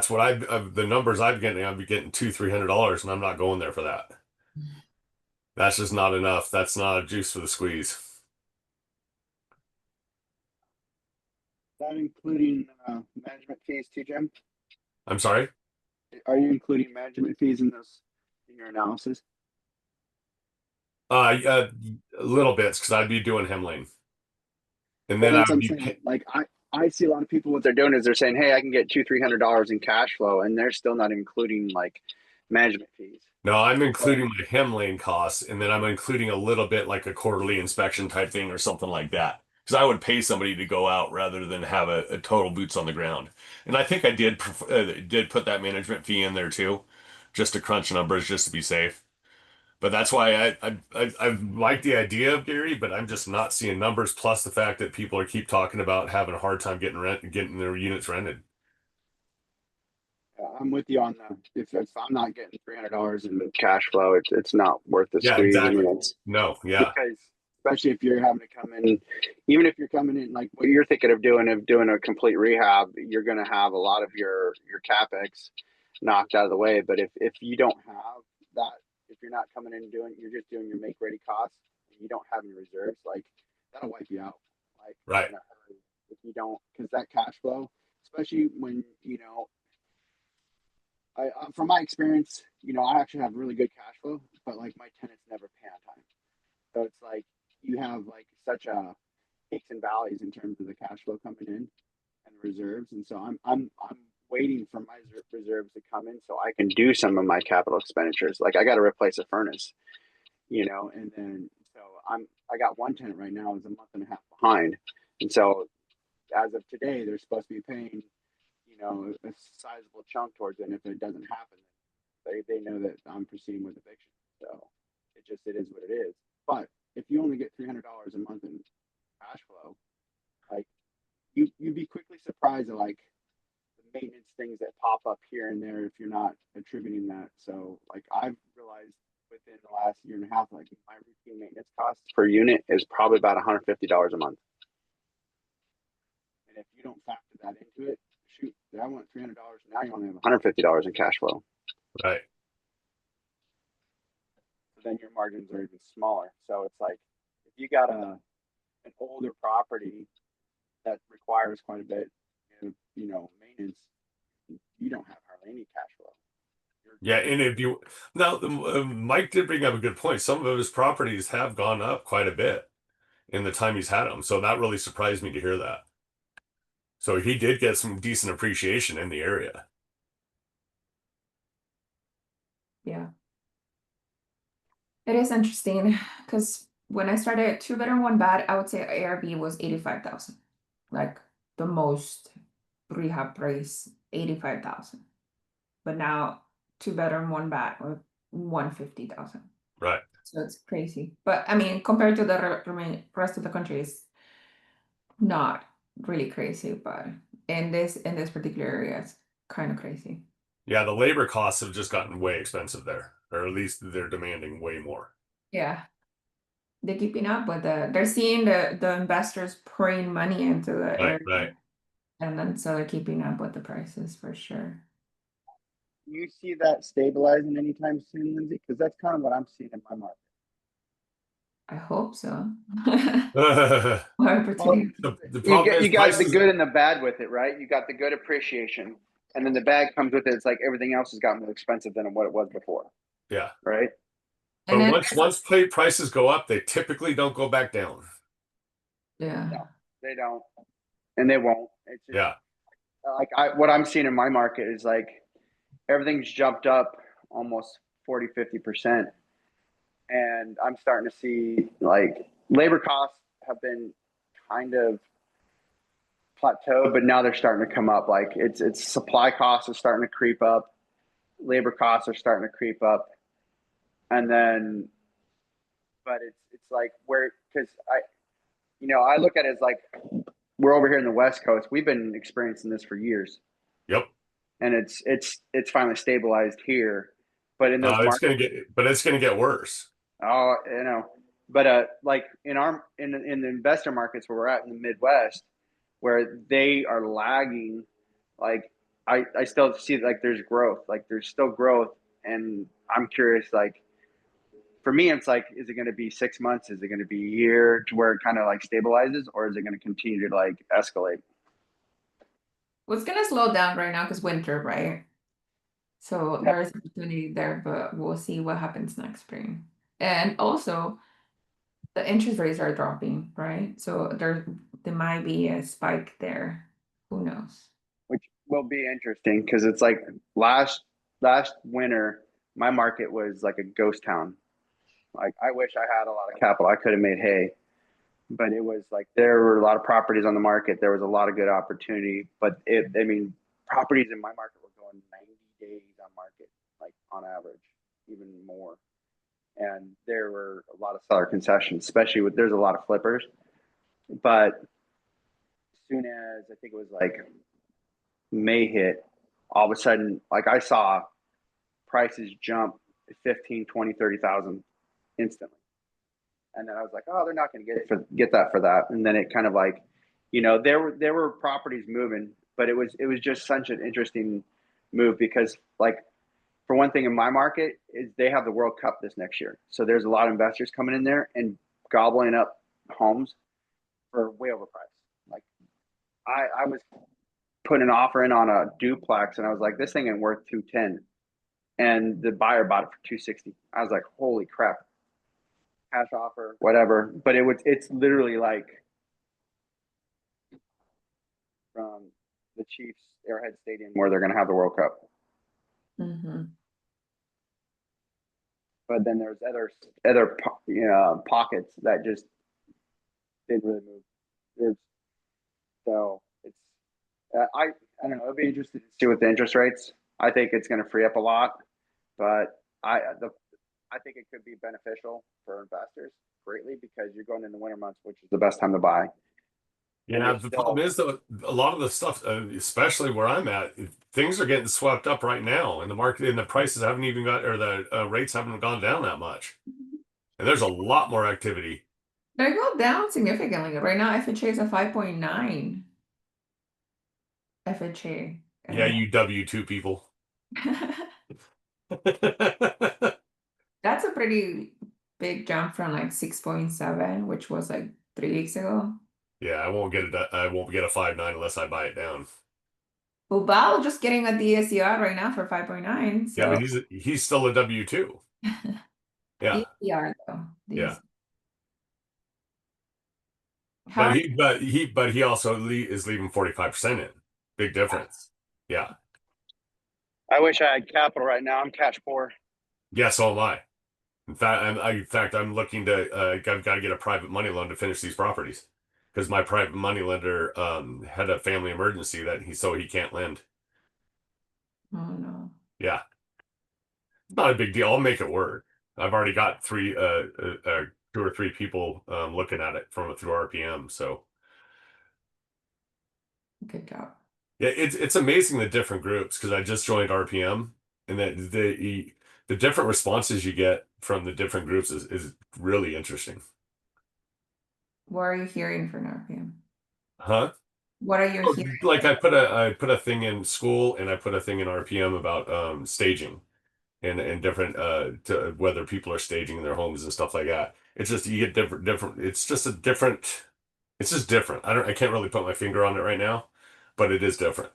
what the numbers I'm getting. I'd be getting $200 to $300, and I'm not going there for that. That's just not enough. That's not a juice for the squeeze. That including management fees too, Jim? I'm sorry. Are you including management fees in your analysis? Little bits because I'd be doing Hemlane, and Well, then I that's what would I'm be saying. Like I see a lot of people, what they're doing is they're saying, hey, I can get $200-300 in cash flow, and they're still not including like management fees. No, I'm including my Hemlane costs, and then I'm including a little bit like a quarterly inspection type thing or something like that. Because I would pay somebody to go out rather than have a total boots on the ground. And I think I did put that management fee in there too, just to crunch numbers, just to be safe. But that's why I like the idea of Gary, but I'm just not seeing numbers. Plus the fact that people are keep talking about having a hard time getting their units rented. I'm with you on that. If I'm not getting $300 in cash flow, it's not worth the Yeah, squeeze. exactly. I mean, it's No, yeah, because especially if you're having to come in, even if you're coming in like what you're thinking of doing a complete rehab, you're going to have a lot of your capex knocked out of the way. But if you don't have that, if you're not coming in and you're just doing your make ready costs, and you don't have any reserves, like that'll wipe you out. Like right. in a hurry if you don't, because that cash flow, especially when from my experience, I actually have really good cash flow, but like my tenants never pay on time. So it's like you have like such a peaks and valleys in terms of the cash flow coming in and reserves. And so I'm waiting for my reserves to come in so I can do some of my capital expenditures. Like I got to replace a furnace, and then so I got one tenant right now is a month and a half behind. And so as of today, they're supposed to be paying, a sizable chunk towards it. And if it doesn't happen, they know that I'm proceeding with eviction. So it is what it is. But if you only get $300 a month in cash flow, like you'd be quickly surprised at like the maintenance things that pop up here and there if you're not attributing that. So like I've realized within the last year and a half, like my routine maintenance costs per unit is probably about $150 a month. And if you don't factor that into it, shoot, I want $300. Now you only have $150 in cash flow. Right. So then your margins are even smaller. So it's like if you got an older property that requires quite a bit of maintenance, you don't have hardly any cash flow. Yeah, and if you now, Mike did bring up a good point. Some of his properties have gone up quite a bit in the time he's had them, so that really surprised me to hear that. So he did get some decent appreciation in the area. Yeah. It is interesting because when I started 2 bedroom, 1 bath, I would say ARV was 85,000. Like the most rehab price, 85,000. But now 2 bedroom, 1 bath or 150,000. Right. So it's crazy. But I mean, compared to the rest of the country, it's not really crazy. But in this particular area, it's kind of crazy. Yeah, the labor costs have just gotten way expensive there, or at least they're demanding way more. Yeah. They're keeping up with they're seeing the investors pouring money into the Right, area. right. And then so they're keeping up with the prices for sure. You see that stabilizing anytime soon, Lindsay? Because that's kind of what I'm seeing in my market. I hope so. The More opportunity. problem is You got the prices. good and the bad with it, right? You got the good appreciation, and then the bad comes with it. It's like everything else has got more expensive than what it was before, Yeah, right? And but then once plate prices go up, they typically don't go back down. yeah. No, they don't, and they won't. It's just, Yeah, like what I'm seeing in my market is like everything's jumped up almost 40-50%. And I'm starting to see like labor costs have been kind of plateaued, but now they're starting to come up. Like it's supply costs are starting to creep up, labor costs are starting to creep up, and then, but it's like because you know, I look at it as like we're over here in the West Coast. We've been experiencing this for years, Yep. and it's finally stabilized here. But in those It's markets, it's gonna get worse. oh, you know, but like in the investor markets where we're at in the Midwest, where they are lagging, like I still see like there's growth, like there's still growth, and I'm curious, like for me, it's like, is it going to be 6 months? Is it going to be a year to where it kind of like stabilizes, or is it going to continue to like escalate? Well, it's gonna slow down right now because winter, right? So Yep. there is opportunity there, but we'll see what happens next spring. And also, the interest rates are dropping, right? So there might be a spike there. Who knows? Which will be interesting because it's like last winter, my market was like a ghost town. Like I wish I had a lot of capital. I could have made hay, but it was like there were a lot of properties on the market. There was a lot of good opportunity, but I mean, properties in my market were going 90 days on market, like on average, even more. And there were a lot of seller concessions, especially with there's a lot of flippers. But as soon as I think it was like May hit, all of a sudden, like I saw prices jump 15, 20, 30,000 instantly. And then I was like, oh, they're not going to get that for that. And then it kind of like, you know, there were properties moving, but it was just such an interesting move because like for one thing in my market is they have the World Cup this next year. So there's a lot of investors coming in there and gobbling up homes for way overpriced. Like I was putting an offer in on a duplex and I was like, this thing ain't worth 210. And the buyer bought it for 260. I was like, holy crap. Cash offer, whatever. But it's literally like from the Chiefs Arrowhead Stadium where they're gonna have the World Cup. Mm-hmm. But then there's other pockets that just didn't really move. So it's I don't know. It'll be interesting to see with the interest rates. I think it's going to free up a lot, but I think it could be beneficial for investors greatly because you're going in the winter months, which is the best time to buy. Yeah, the problem is though, a lot of the stuff, especially where I'm at, things are getting swept up right now, and the market and the prices haven't even got, or the rates haven't gone down that much, and there's a lot more activity. They go down significantly. Right now, FHA is a 5.9. FHA. Yeah, you W-2 people. That's a pretty big jump from like 6.7, which was like 3 weeks ago. Yeah, I won't get it. I won't get a 5.9 unless I buy it down. Well, just getting a DSCR right now for 5.9. Yeah, So but he's still a W-2. Yeah, DSCR though. yeah. How But he also is leaving 45% in. Big difference. Yeah. I wish I had capital right now. I'm cash poor. Yeah, so am I. In fact, I'm looking to. I've got to get a private money loan to finish these properties because my private money lender had a family emergency so he can't lend. Oh no. Yeah, not a big deal. I'll make it work. I've already got 2 or 3 people looking at it through RPM. So Good job. yeah, it's amazing the different groups because I just joined RPM and that the different responses you get from the different groups is really interesting. What are you hearing from RPM? Huh? What are you hearing? Like I put a thing in school and I put a thing in RPM about staging and different to whether people are staging in their homes and stuff like that. It's just you get different it's just different. I can't really put my finger on it right now, but it is different.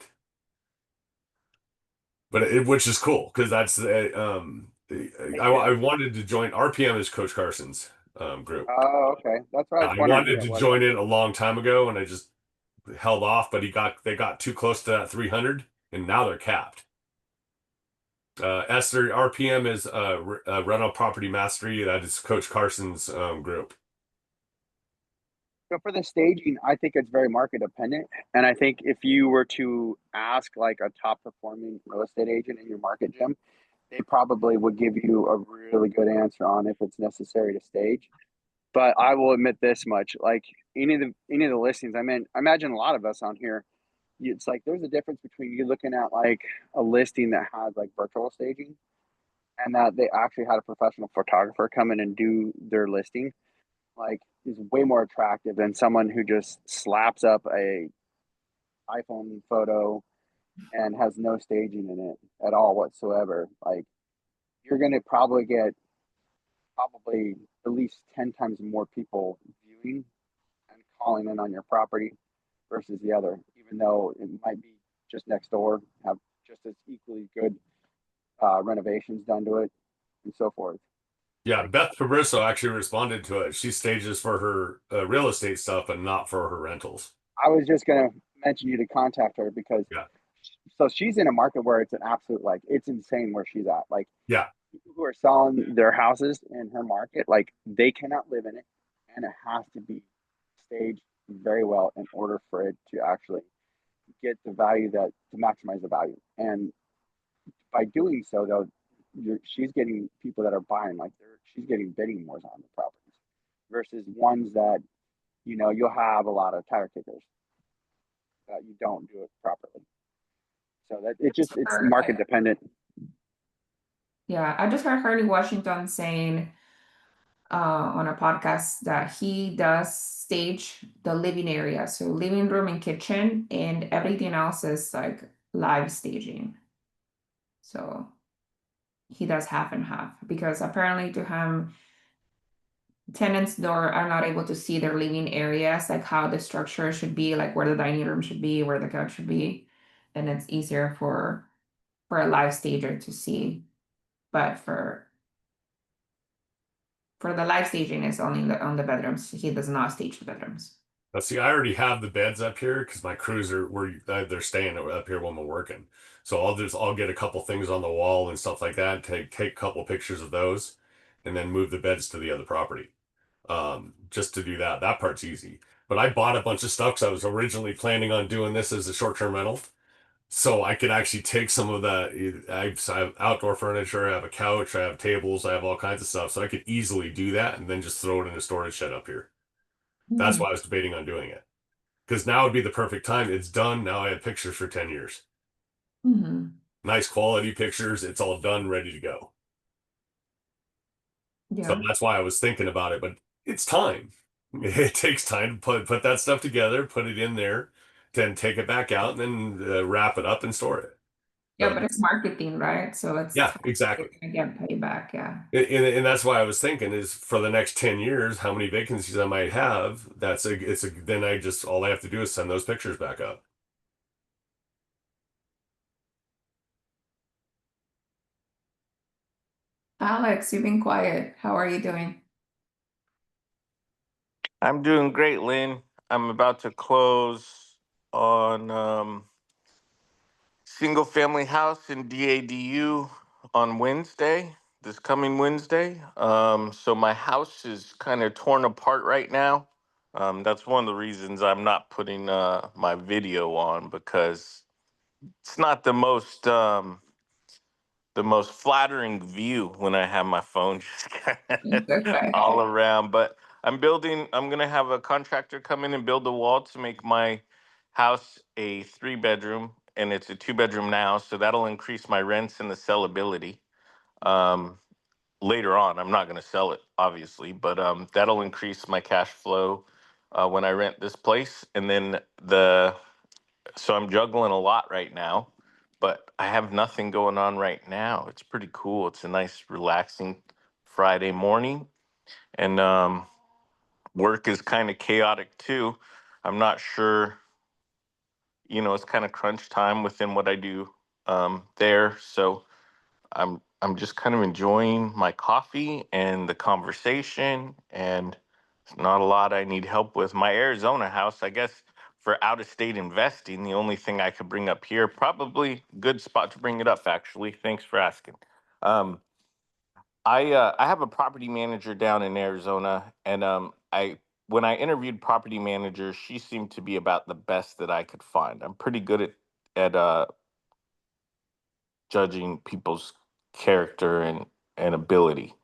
But which is cool because that's I wanted to join RPM is Coach Carson's group. Oh, okay. That's what I was I wondering. wanted to join it a long time ago and I just held off, but they got too close to that 300 and now they're capped. Esther RPM is rental property mastery. That is Coach Carson's group. So for the staging, I think it's very market dependent. And I think if you were to ask like a top performing real estate agent in your market, Jim, they probably would give you a really good answer on if it's necessary to stage. But I will admit this much, like any of the listings, I mean, I imagine a lot of us on here, it's like there's a difference between you looking at like a listing that has like virtual staging and that they actually had a professional photographer come in and do their listing, like is way more attractive than someone who just slaps up a iPhone photo and has no staging in it at all whatsoever. Like you're going to probably get at least 10 times more people viewing and calling in on your property versus the other, even though it might be just next door, have just as equally good renovations done to it and so forth. Yeah, Beth Fabriso actually responded to it. She stages for her real estate stuff and not for her rentals. I was just going to mention you to contact her because Yeah. So she's in a market where it's an absolute, like, it's insane where she's at. Like, Yeah. people who are selling their houses in her market, like, they cannot live in it, and it has to be staged very well in order for it to actually get the value that to maximize the value. And by doing so, though, she's getting people that are buying, like, she's getting bidding wars on the properties versus ones that, you'll have a lot of tire kickers that you don't do it properly. So that it's market dependent. Yeah, I just heard Harley Washington saying on a podcast that he does stage the living area, so living room and kitchen, and everything else is like live staging. So he does half and half because apparently to him, tenants are not able to see their living areas, like how the structure should be, like where the dining room should be, where the couch should be, and it's easier for a live stager to see. But for the live staging is only on the bedrooms. He does not stage the bedrooms. But see, I already have the beds up here because my crews they're staying up here when we're working. So I'll get a couple things on the wall and stuff like that. Take a couple pictures of those, and then move the beds to the other property. Just to do that. That part's easy. But I bought a bunch of stuff because I was originally planning on doing this as a short-term rental. So I could actually take some of that. I have outdoor furniture, I have a couch, I have tables, I have all kinds of stuff. So I could easily do that and then just throw it in a storage shed up here. That's why I was debating on doing it. Because now would be the perfect time. It's done. Now I have pictures for 10 years. Mm-hmm. Nice quality pictures. It's all done, ready to go. So Yeah. that's why I was thinking about it, but it's time. It takes time to put that stuff together, put it in there, then take it back out, and then wrap it up and store it. Yeah, but it's marketing, right? So it's Yeah, exactly. gonna get payback. Yeah. And that's why I was thinking is for the next 10 years, how many vacancies I might have. Then all I have to do is send those pictures back up. Alex, you've been quiet. How are you doing? I'm doing great, Lynn. I'm about to close on single family house in DADU on Wednesday, this coming Wednesday. So my house is kind of torn apart right now. That's one of the reasons I'm not putting my video on because it's not the most flattering view when I have my phone just kind of Okay. all around. But I'm going to have a contractor come in and build a wall to make my house a 3-bedroom, and it's a 2-bedroom now. So that'll increase my rents and the sellability. Later on, I'm not going to sell it, obviously, but that'll increase my cash flow when I rent this place. And then so I'm juggling a lot right now, but I have nothing going on right now. It's pretty cool. It's a nice, relaxing Friday morning, and work is kind of chaotic too. I'm not sure, it's kind of crunch time within what I do there. So I'm just kind of enjoying my coffee and the conversation, and it's not a lot I need help with. My Arizona house, I guess, for out of state investing, the only thing I could bring up here, probably good spot to bring it up, actually. Thanks for asking. Um, I have a property manager down in Arizona, and I when I interviewed property managers, she seemed to be about the best that I could find. I'm pretty good at judging people's character and ability.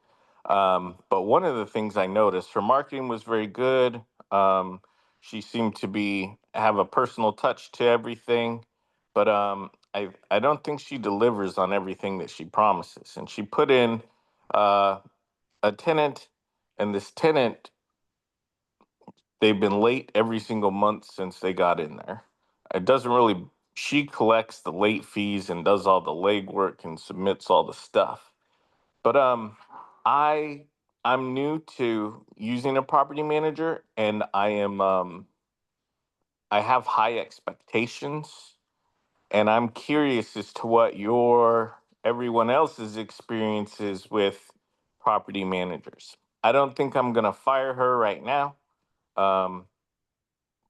But one of the things I noticed, her marketing was very good. She seemed to have a personal touch to everything, but I don't think she delivers on everything that she promises. And she put in uh, a tenant, and this tenant, they've been late every single month since they got in there. It doesn't really. She collects the late fees and does all the legwork and submits all the stuff. But I I'm new to using a property manager, and I have high expectations, and I'm curious as to what your everyone else's experience is with property managers. I don't think I'm gonna fire her right now. Um,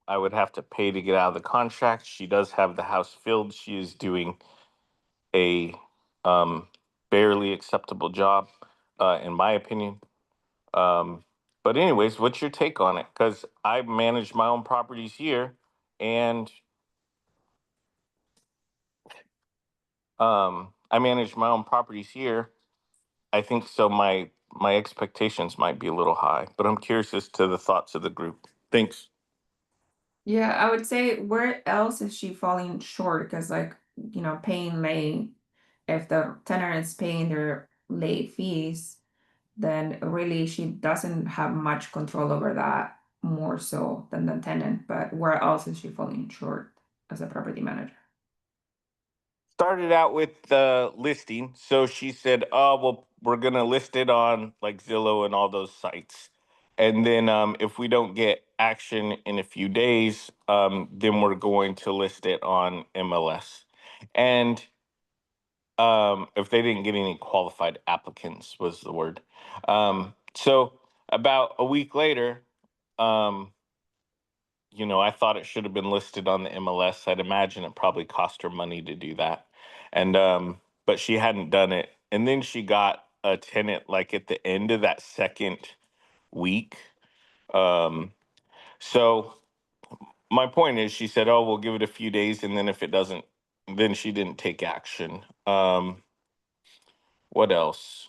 I would have to pay to get out of the contract. She does have the house filled. She is doing a um, barely acceptable job, in my opinion. Um, but anyways, what's your take on it? Because I manage my own properties here, and I manage my own properties here. I think so. My expectations might be a little high, but I'm curious as to the thoughts of the group. Thanks. Yeah, I would say where else is she falling short? Because like, paying late, if the tenant is paying their late fees, then really she doesn't have much control over that more so than the tenant. But where else is she falling short as a property manager? Started out with the listing. So she said, "Oh, well, we're gonna list it on like Zillow and all those sites, and then if we don't get action in a few days, then we're going to list it on MLS." And if they didn't get any qualified applicants, was the word. So about a week later, um, I thought it should have been listed on the MLS. I'd imagine it probably cost her money to do that. And but she hadn't done it. And then she got a tenant like at the end of that second week. Um, so my point is she said, "Oh, we'll give it a few days, and then if it doesn't, then she didn't take action." What else?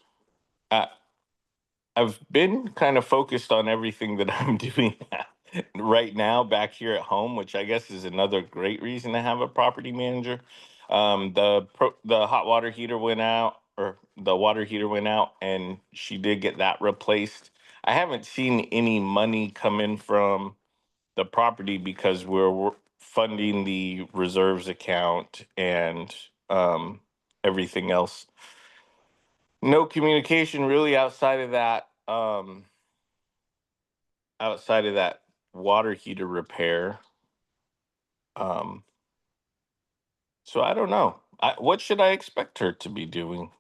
I, I've been kind of focused on everything that I'm doing right now back here at home, which I guess is another great reason to have a property manager. The hot water heater went out, or the water heater went out, and she did get that replaced. I haven't seen any money come in from the property because we're funding the reserves account and everything else. No communication really outside of that water heater repair. Um, so I don't know. What should I expect her to be doing?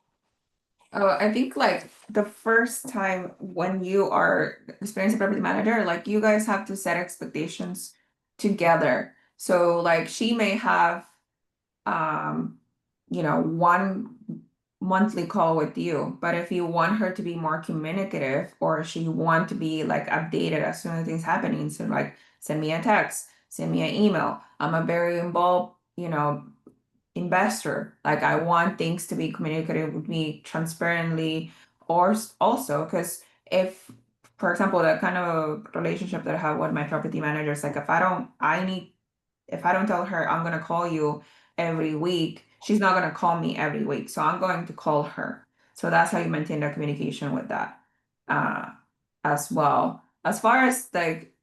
I think like the first time when you are experienced property manager, like you guys have to set expectations together. So like she may have um, one monthly call with you, but if you want her to be more communicative or she want to be like updated as soon as things happening, so like send me a text, send me an email. I'm a very involved, investor. Like I want things to be communicated with me transparently, or also because if, for example, the kind of relationship that I have with my property managers, like if I don't tell her I'm gonna call you every week, she's not gonna call me every week. So I'm going to call her. So that's how you maintain the communication with that uh as well. As far as like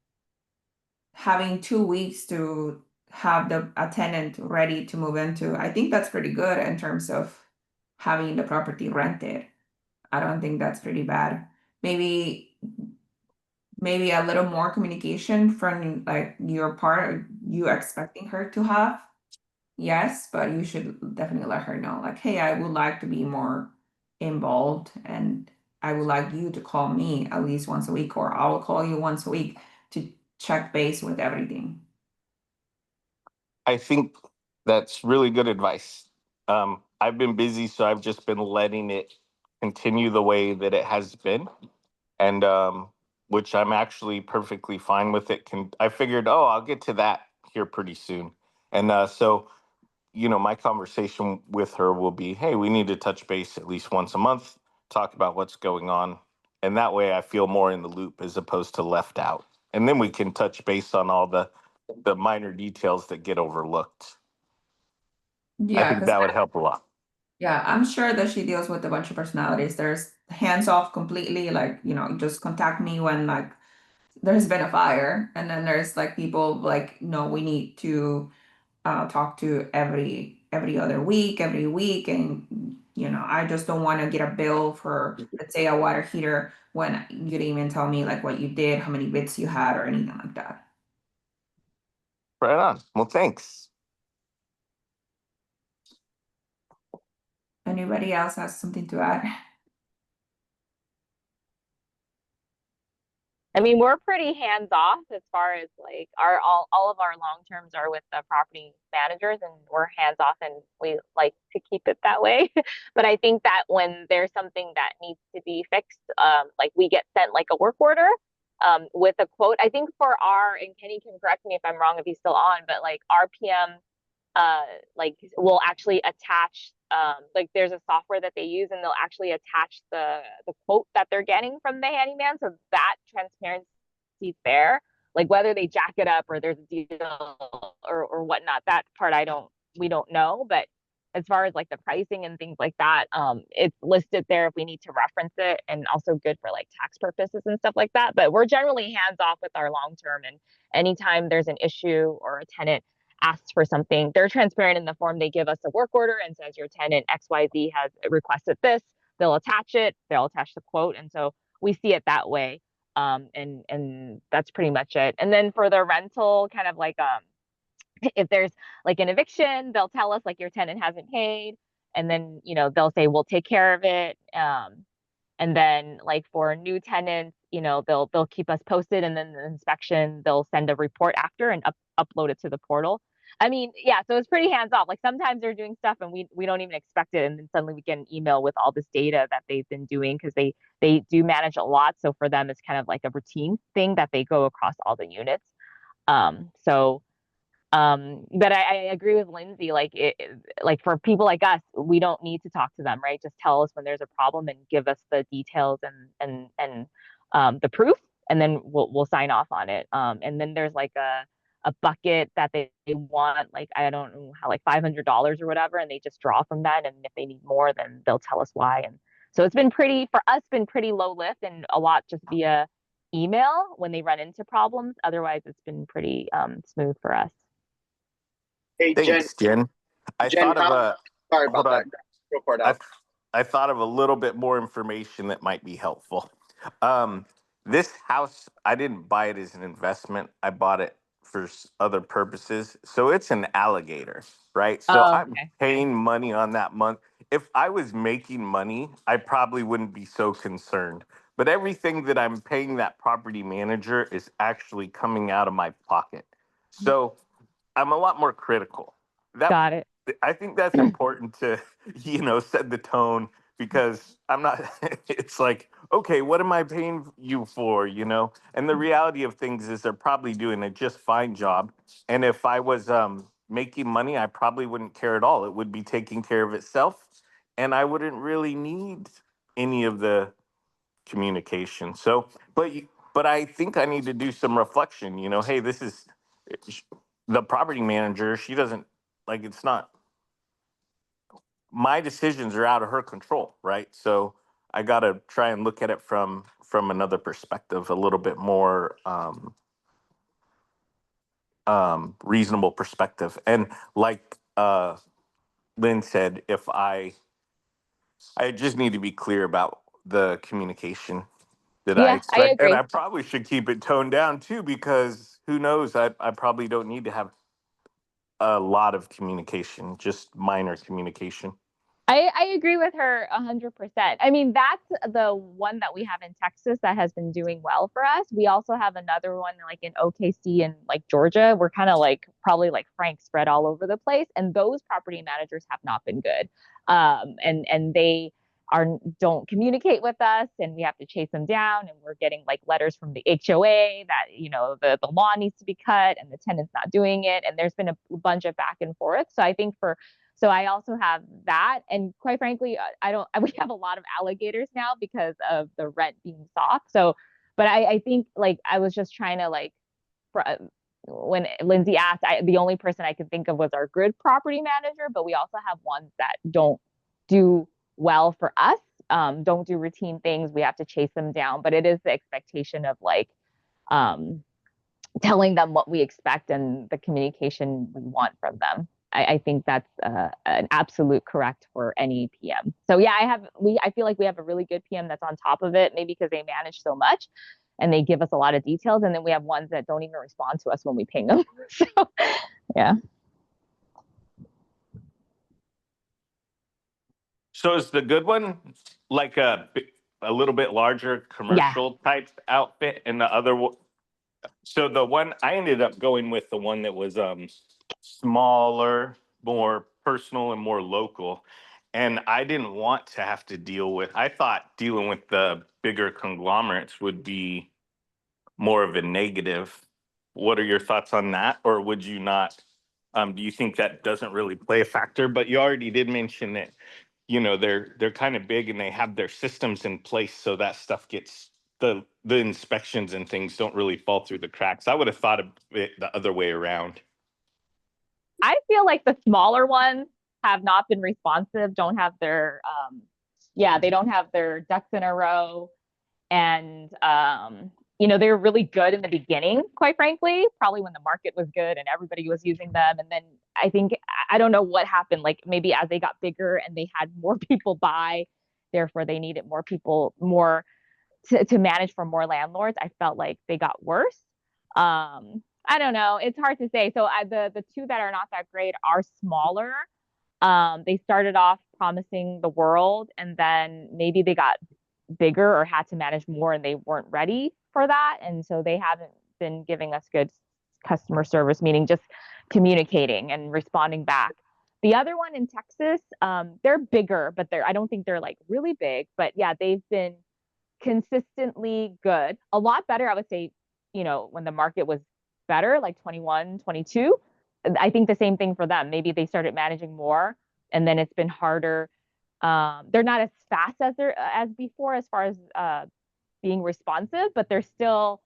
having 2 weeks to have a tenant ready to move into, I think that's pretty good in terms of having the property rented. I don't think that's pretty bad. Maybe a little more communication from like your part, you expecting her to have. Yes, but you should definitely let her know, like, hey, I would like to be more involved and I would like you to call me at least once a week, or I'll call you once a week to check base with everything. I think that's really good advice. I've been busy, so I've just been letting it continue the way that it has been, and which I'm actually perfectly fine with. I figured, oh, I'll get to that here pretty soon, and so my conversation with her will be, hey, we need to touch base at least once a month, talk about what's going on, and that way I feel more in the loop as opposed to left out. and then we can touch base on all the minor details that get overlooked. I Yeah, think because that would help a lot. yeah, I'm sure that she deals with a bunch of personalities. There's hands off completely, like, you know, just contact me when like there's been a fire. And then there's like people like, no, we need to talk to every other week, every week. And you know, I just don't want to get a bill for, let's say, a water heater when you didn't even tell me like what you did, how many bits you had, or anything like that. Right on. Well, thanks. Anybody else has something to add? I mean, we're pretty hands off as far as like all of our long terms are with the property managers, and we're hands off, and we like to keep it that way. But I think that when there's something that needs to be fixed, like we get sent like a work order with a quote. I think for our, and Kenny can correct me if I'm wrong if he's still on, but like our PM like will actually attach like there's a software that they use, and they'll actually attach the quote that they're getting from the handyman, so that transparency is there. Like whether they jack it up or there's a deal or whatnot, that part we don't know. But as far as like the pricing and things like that, it's listed there if we need to reference it, and also good for like tax purposes and stuff like that. But we're generally hands off with our long term, and anytime there's an issue or a tenant asks for something, they're transparent in the form. They give us a work order and says your tenant XYZ has requested this. They'll attach it. They'll attach the quote, and so we see it that way. And that's pretty much it. And then for the rental, kind of like if there's like an eviction, they'll tell us like your tenant hasn't paid, and then you know they'll say we'll take care of it. And then like for new tenants, you know, they'll keep us posted, and then the inspection, they'll send a report after and upload it to the portal. I mean, yeah, so it's pretty hands off. Like sometimes they're doing stuff and we don't even expect it, and then suddenly we get an email with all this data that they've been doing, because they do manage a lot. So for them, it's kind of like a routine thing that they go across all the units. So but I agree with Lindsay, like like for people like us, we don't need to talk to them, right? Just tell us when there's a problem and give us the details and the proof, and then we'll sign off on it. And then there's like a bucket that they want, like I don't know how, like $500 or whatever, and they just draw from that, and if they need more, then they'll tell us why. And so it's been pretty, for us, been pretty low lift, and a lot just via email when they run into problems. Otherwise it's been pretty smooth for us. Hey, Thanks, Jen. I Jen, thought of a sorry about hold that. on. Go for it I out. I thought of a little bit more information that might be helpful. Um, this house, I didn't buy it as an investment. I bought it for other purposes. So it's an alligator, right? So Oh, I'm okay. paying money on that month. If I was making money, I probably wouldn't be so concerned. But everything that I'm paying that property manager is actually coming out of my pocket. So I'm a lot more critical. That Got it. I think that's important to, set the tone, because I'm not, it's like, okay, what am I paying you for, And the reality of things is they're probably doing a just fine job. And if I was making money, I probably wouldn't care at all. It would be taking care of itself, and I wouldn't really need any of the communication. So, but I think I need to do some reflection. Hey, this is the property manager. She doesn't, like, it's not, my decisions are out of her control, right? So I got to try and look at it from another perspective, a little bit more reasonable perspective. And like Lynn said, if I just need to be clear about the communication that I Yeah, I expect, and I agree. probably should keep it toned down too, because who knows? I probably don't need to have a lot of communication, just minor communication. I agree with her 100%. I mean, that's the one that we have in Texas that has been doing well for us. We also have another one like in OKC and like Georgia. We're kind of like probably like Frank spread all over the place, and those property managers have not been good. And they don't communicate with us, and we have to chase them down, and we're getting like letters from the HOA that the lawn needs to be cut and the tenant's not doing it, and there's been a bunch of back and forth. So I think so I also have that. And quite frankly, we have a lot of alligators now because of the rent being soft. So But I think like I was just trying to like when Lindsay asked, the only person I could think of was our grid property manager, but we also have ones that don't do well for us, don't do routine things. We have to chase them down, but it is the expectation of like telling them what we expect and the communication we want from them. I think that's an absolute correct for any PM. So yeah, I feel like we have a really good PM that's on top of it, maybe because they manage so much and they give us a lot of details. And then we have ones that don't even respond to us when we ping them. So yeah. So is the good one like a little bit larger commercial type outfit, and the other so the one I ended up going with the one that was smaller, more personal and more local. And I didn't want to have to deal with, I thought dealing with the bigger conglomerates would be more of a negative. What are your thoughts on that? Or would you not? Do you think that doesn't really play a factor? But you already did mention that, you know, they're kind of big and they have their systems in place, so that stuff gets the inspections and things don't really fall through the cracks. I would have thought of it the other way around. I feel like the smaller ones have not been responsive, don't have their they don't have their ducks in a row. And you know, they were really good in the beginning, quite frankly, probably when the market was good and everybody was using them. And then I think, I don't know what happened, like maybe as they got bigger and they had more people buy, therefore they needed more people, more to manage for more landlords. I felt like they got worse. I don't know. It's hard to say. So the two that are not that great are smaller. They started off promising the world, and then maybe they got bigger or had to manage more, and they weren't ready for that, and so they haven't been giving us good customer service, meaning just communicating and responding back. The other one in Texas, they're bigger, but I don't think they're like really big. But yeah, they've been consistently good, a lot better, I would say, you know, when the market was better, like 21, 22. I think the same thing for them. Maybe they started managing more and then it's been harder. They're not as fast as before as far as being responsive, but they're still,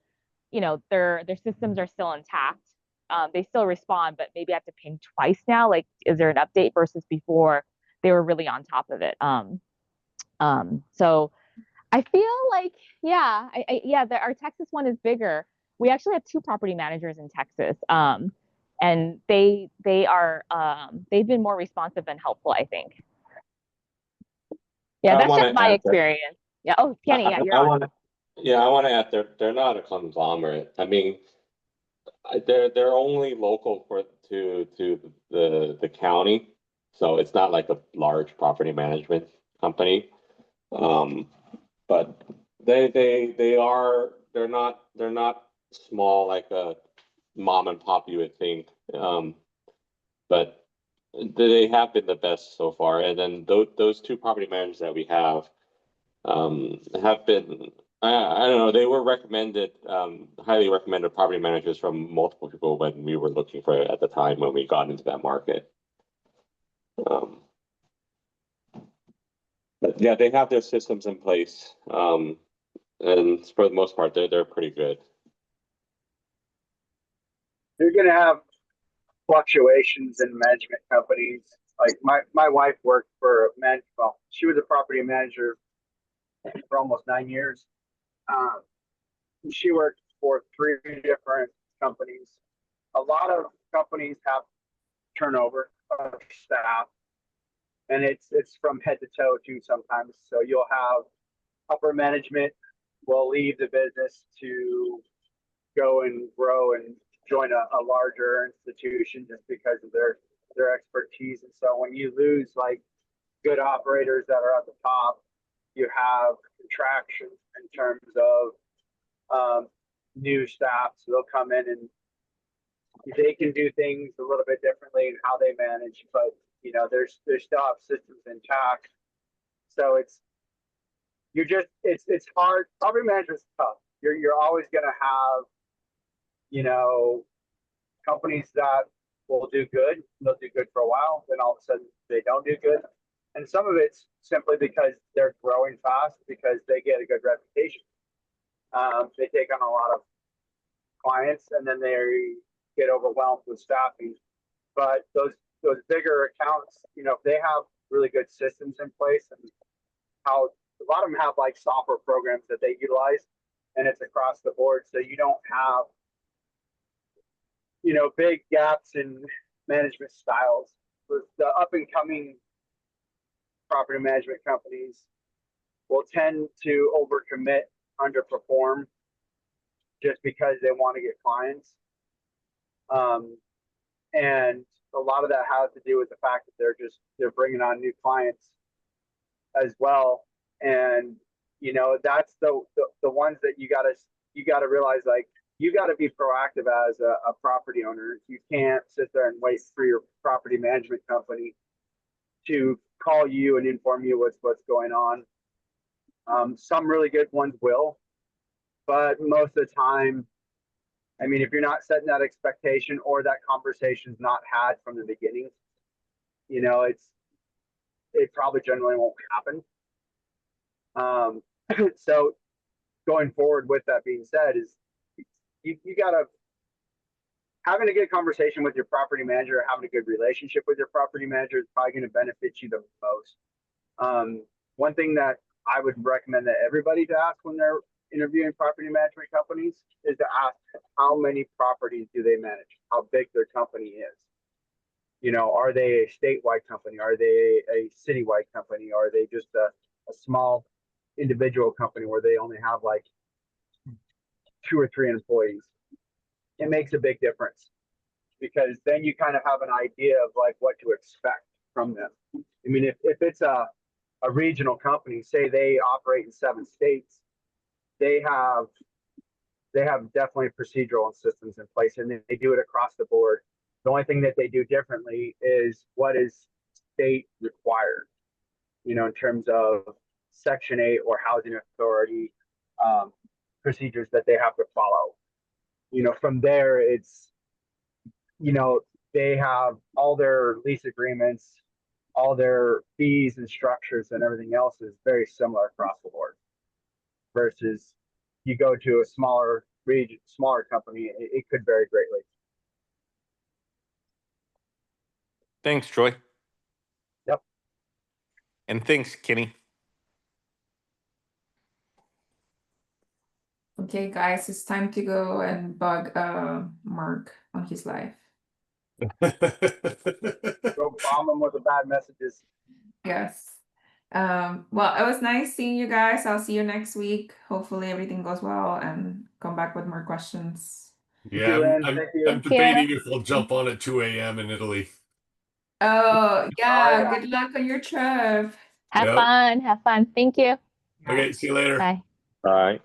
you know, their systems are still intact. They still respond, but maybe I have to ping twice now. Like, is there an update versus before they were really on top of it? So I feel like, yeah, our Texas one is bigger. We actually have two property managers in Texas, and they've been more responsive and helpful, I think. Yeah, that's just my experience. Yeah. Oh, Kenny, yeah, you're on. I want to add, they're not a conglomerate. I mean, they're only local to the county, so it's not like a large property management company. But they're not small like a mom and pop you would think. But they have been the best so far. And then those two property managers that we have been, I don't know, they were recommended, highly recommended property managers from multiple people when we were looking for it at the time when we got into that market. But yeah, they have their systems in place. And for the most part, they're pretty good. You're going to have fluctuations in management companies. Like my wife worked for she was a property manager for almost 9 years. She worked for 3 different companies. A lot of companies have turnover of staff, and it's from head to toe too sometimes. So you'll have upper management will leave the business to go and grow and join a larger institution just because of their expertise. And so when you lose like good operators that are at the top, you have contraction in terms of new staff. So they'll come in and they can do things a little bit differently in how they manage, but you know, there's still have systems intact. So it's hard. Property management is tough. You're always gonna have, you know, companies that will do good. They'll do good for a while, then all of a sudden they don't do good. And some of it's simply because they're growing fast because they get a good reputation. They take on a lot of clients, and then they get overwhelmed with staffing. But those bigger accounts, you know, if they have really good systems in place, and how a lot of them have like software programs that they utilize, and it's across the board, so you don't have, you know, big gaps in management styles. With the up and coming property management companies will tend to overcommit, underperform, just because they want to get clients. And a lot of that has to do with the fact that they're bringing on new clients as well. And, you know, that's the ones that you gotta realize, like, you got to be proactive as a property owner. You can't sit there and wait for your property management company to call you and inform you what's going on. Some really good ones will, but most of the time, I mean, if you're not setting that expectation, or that conversation's not had from the beginning, you know, it probably generally won't happen. So going forward, with that being said, is you gotta, having a good conversation with your property manager, having a good relationship with your property manager is probably going to benefit you the most. One thing that I would recommend that everybody to ask when they're interviewing property management companies is to ask, how many properties do they manage? How big their company is? You know, are they a statewide company? Are they a citywide company? Are they just a small individual company where they only have like 2 or 3 employees? It makes a big difference, because then you kind of have an idea of like what to expect from them. I mean, if it's a regional company, say they operate in 7 states, they have definitely procedural and systems in place, and they do it across the board. The only thing that they do differently is what is state required, you know, in terms of Section 8 or housing authority procedures that they have to follow. You know, from there, it's, you know, they have all their lease agreements, all their fees and structures and everything else is very similar across the board. Versus you go to a smaller region, smaller company, it could vary greatly. Thanks, Troy. Yep. And thanks, Kenny. Okay, guys, it's time to go and bug Mark on his life. Go bomb them with the bad messages. Yes. Well, it was nice seeing you guys. I'll see you next week. Hopefully everything goes well, and come back with more questions. Yeah, I'm you. debating if I'll jump on at 2 a.m. in Italy. Oh, yeah. yeah. Good luck on your trip. Have Yep. fun. Have fun. Thank you. Okay, see you later. Bye. All right.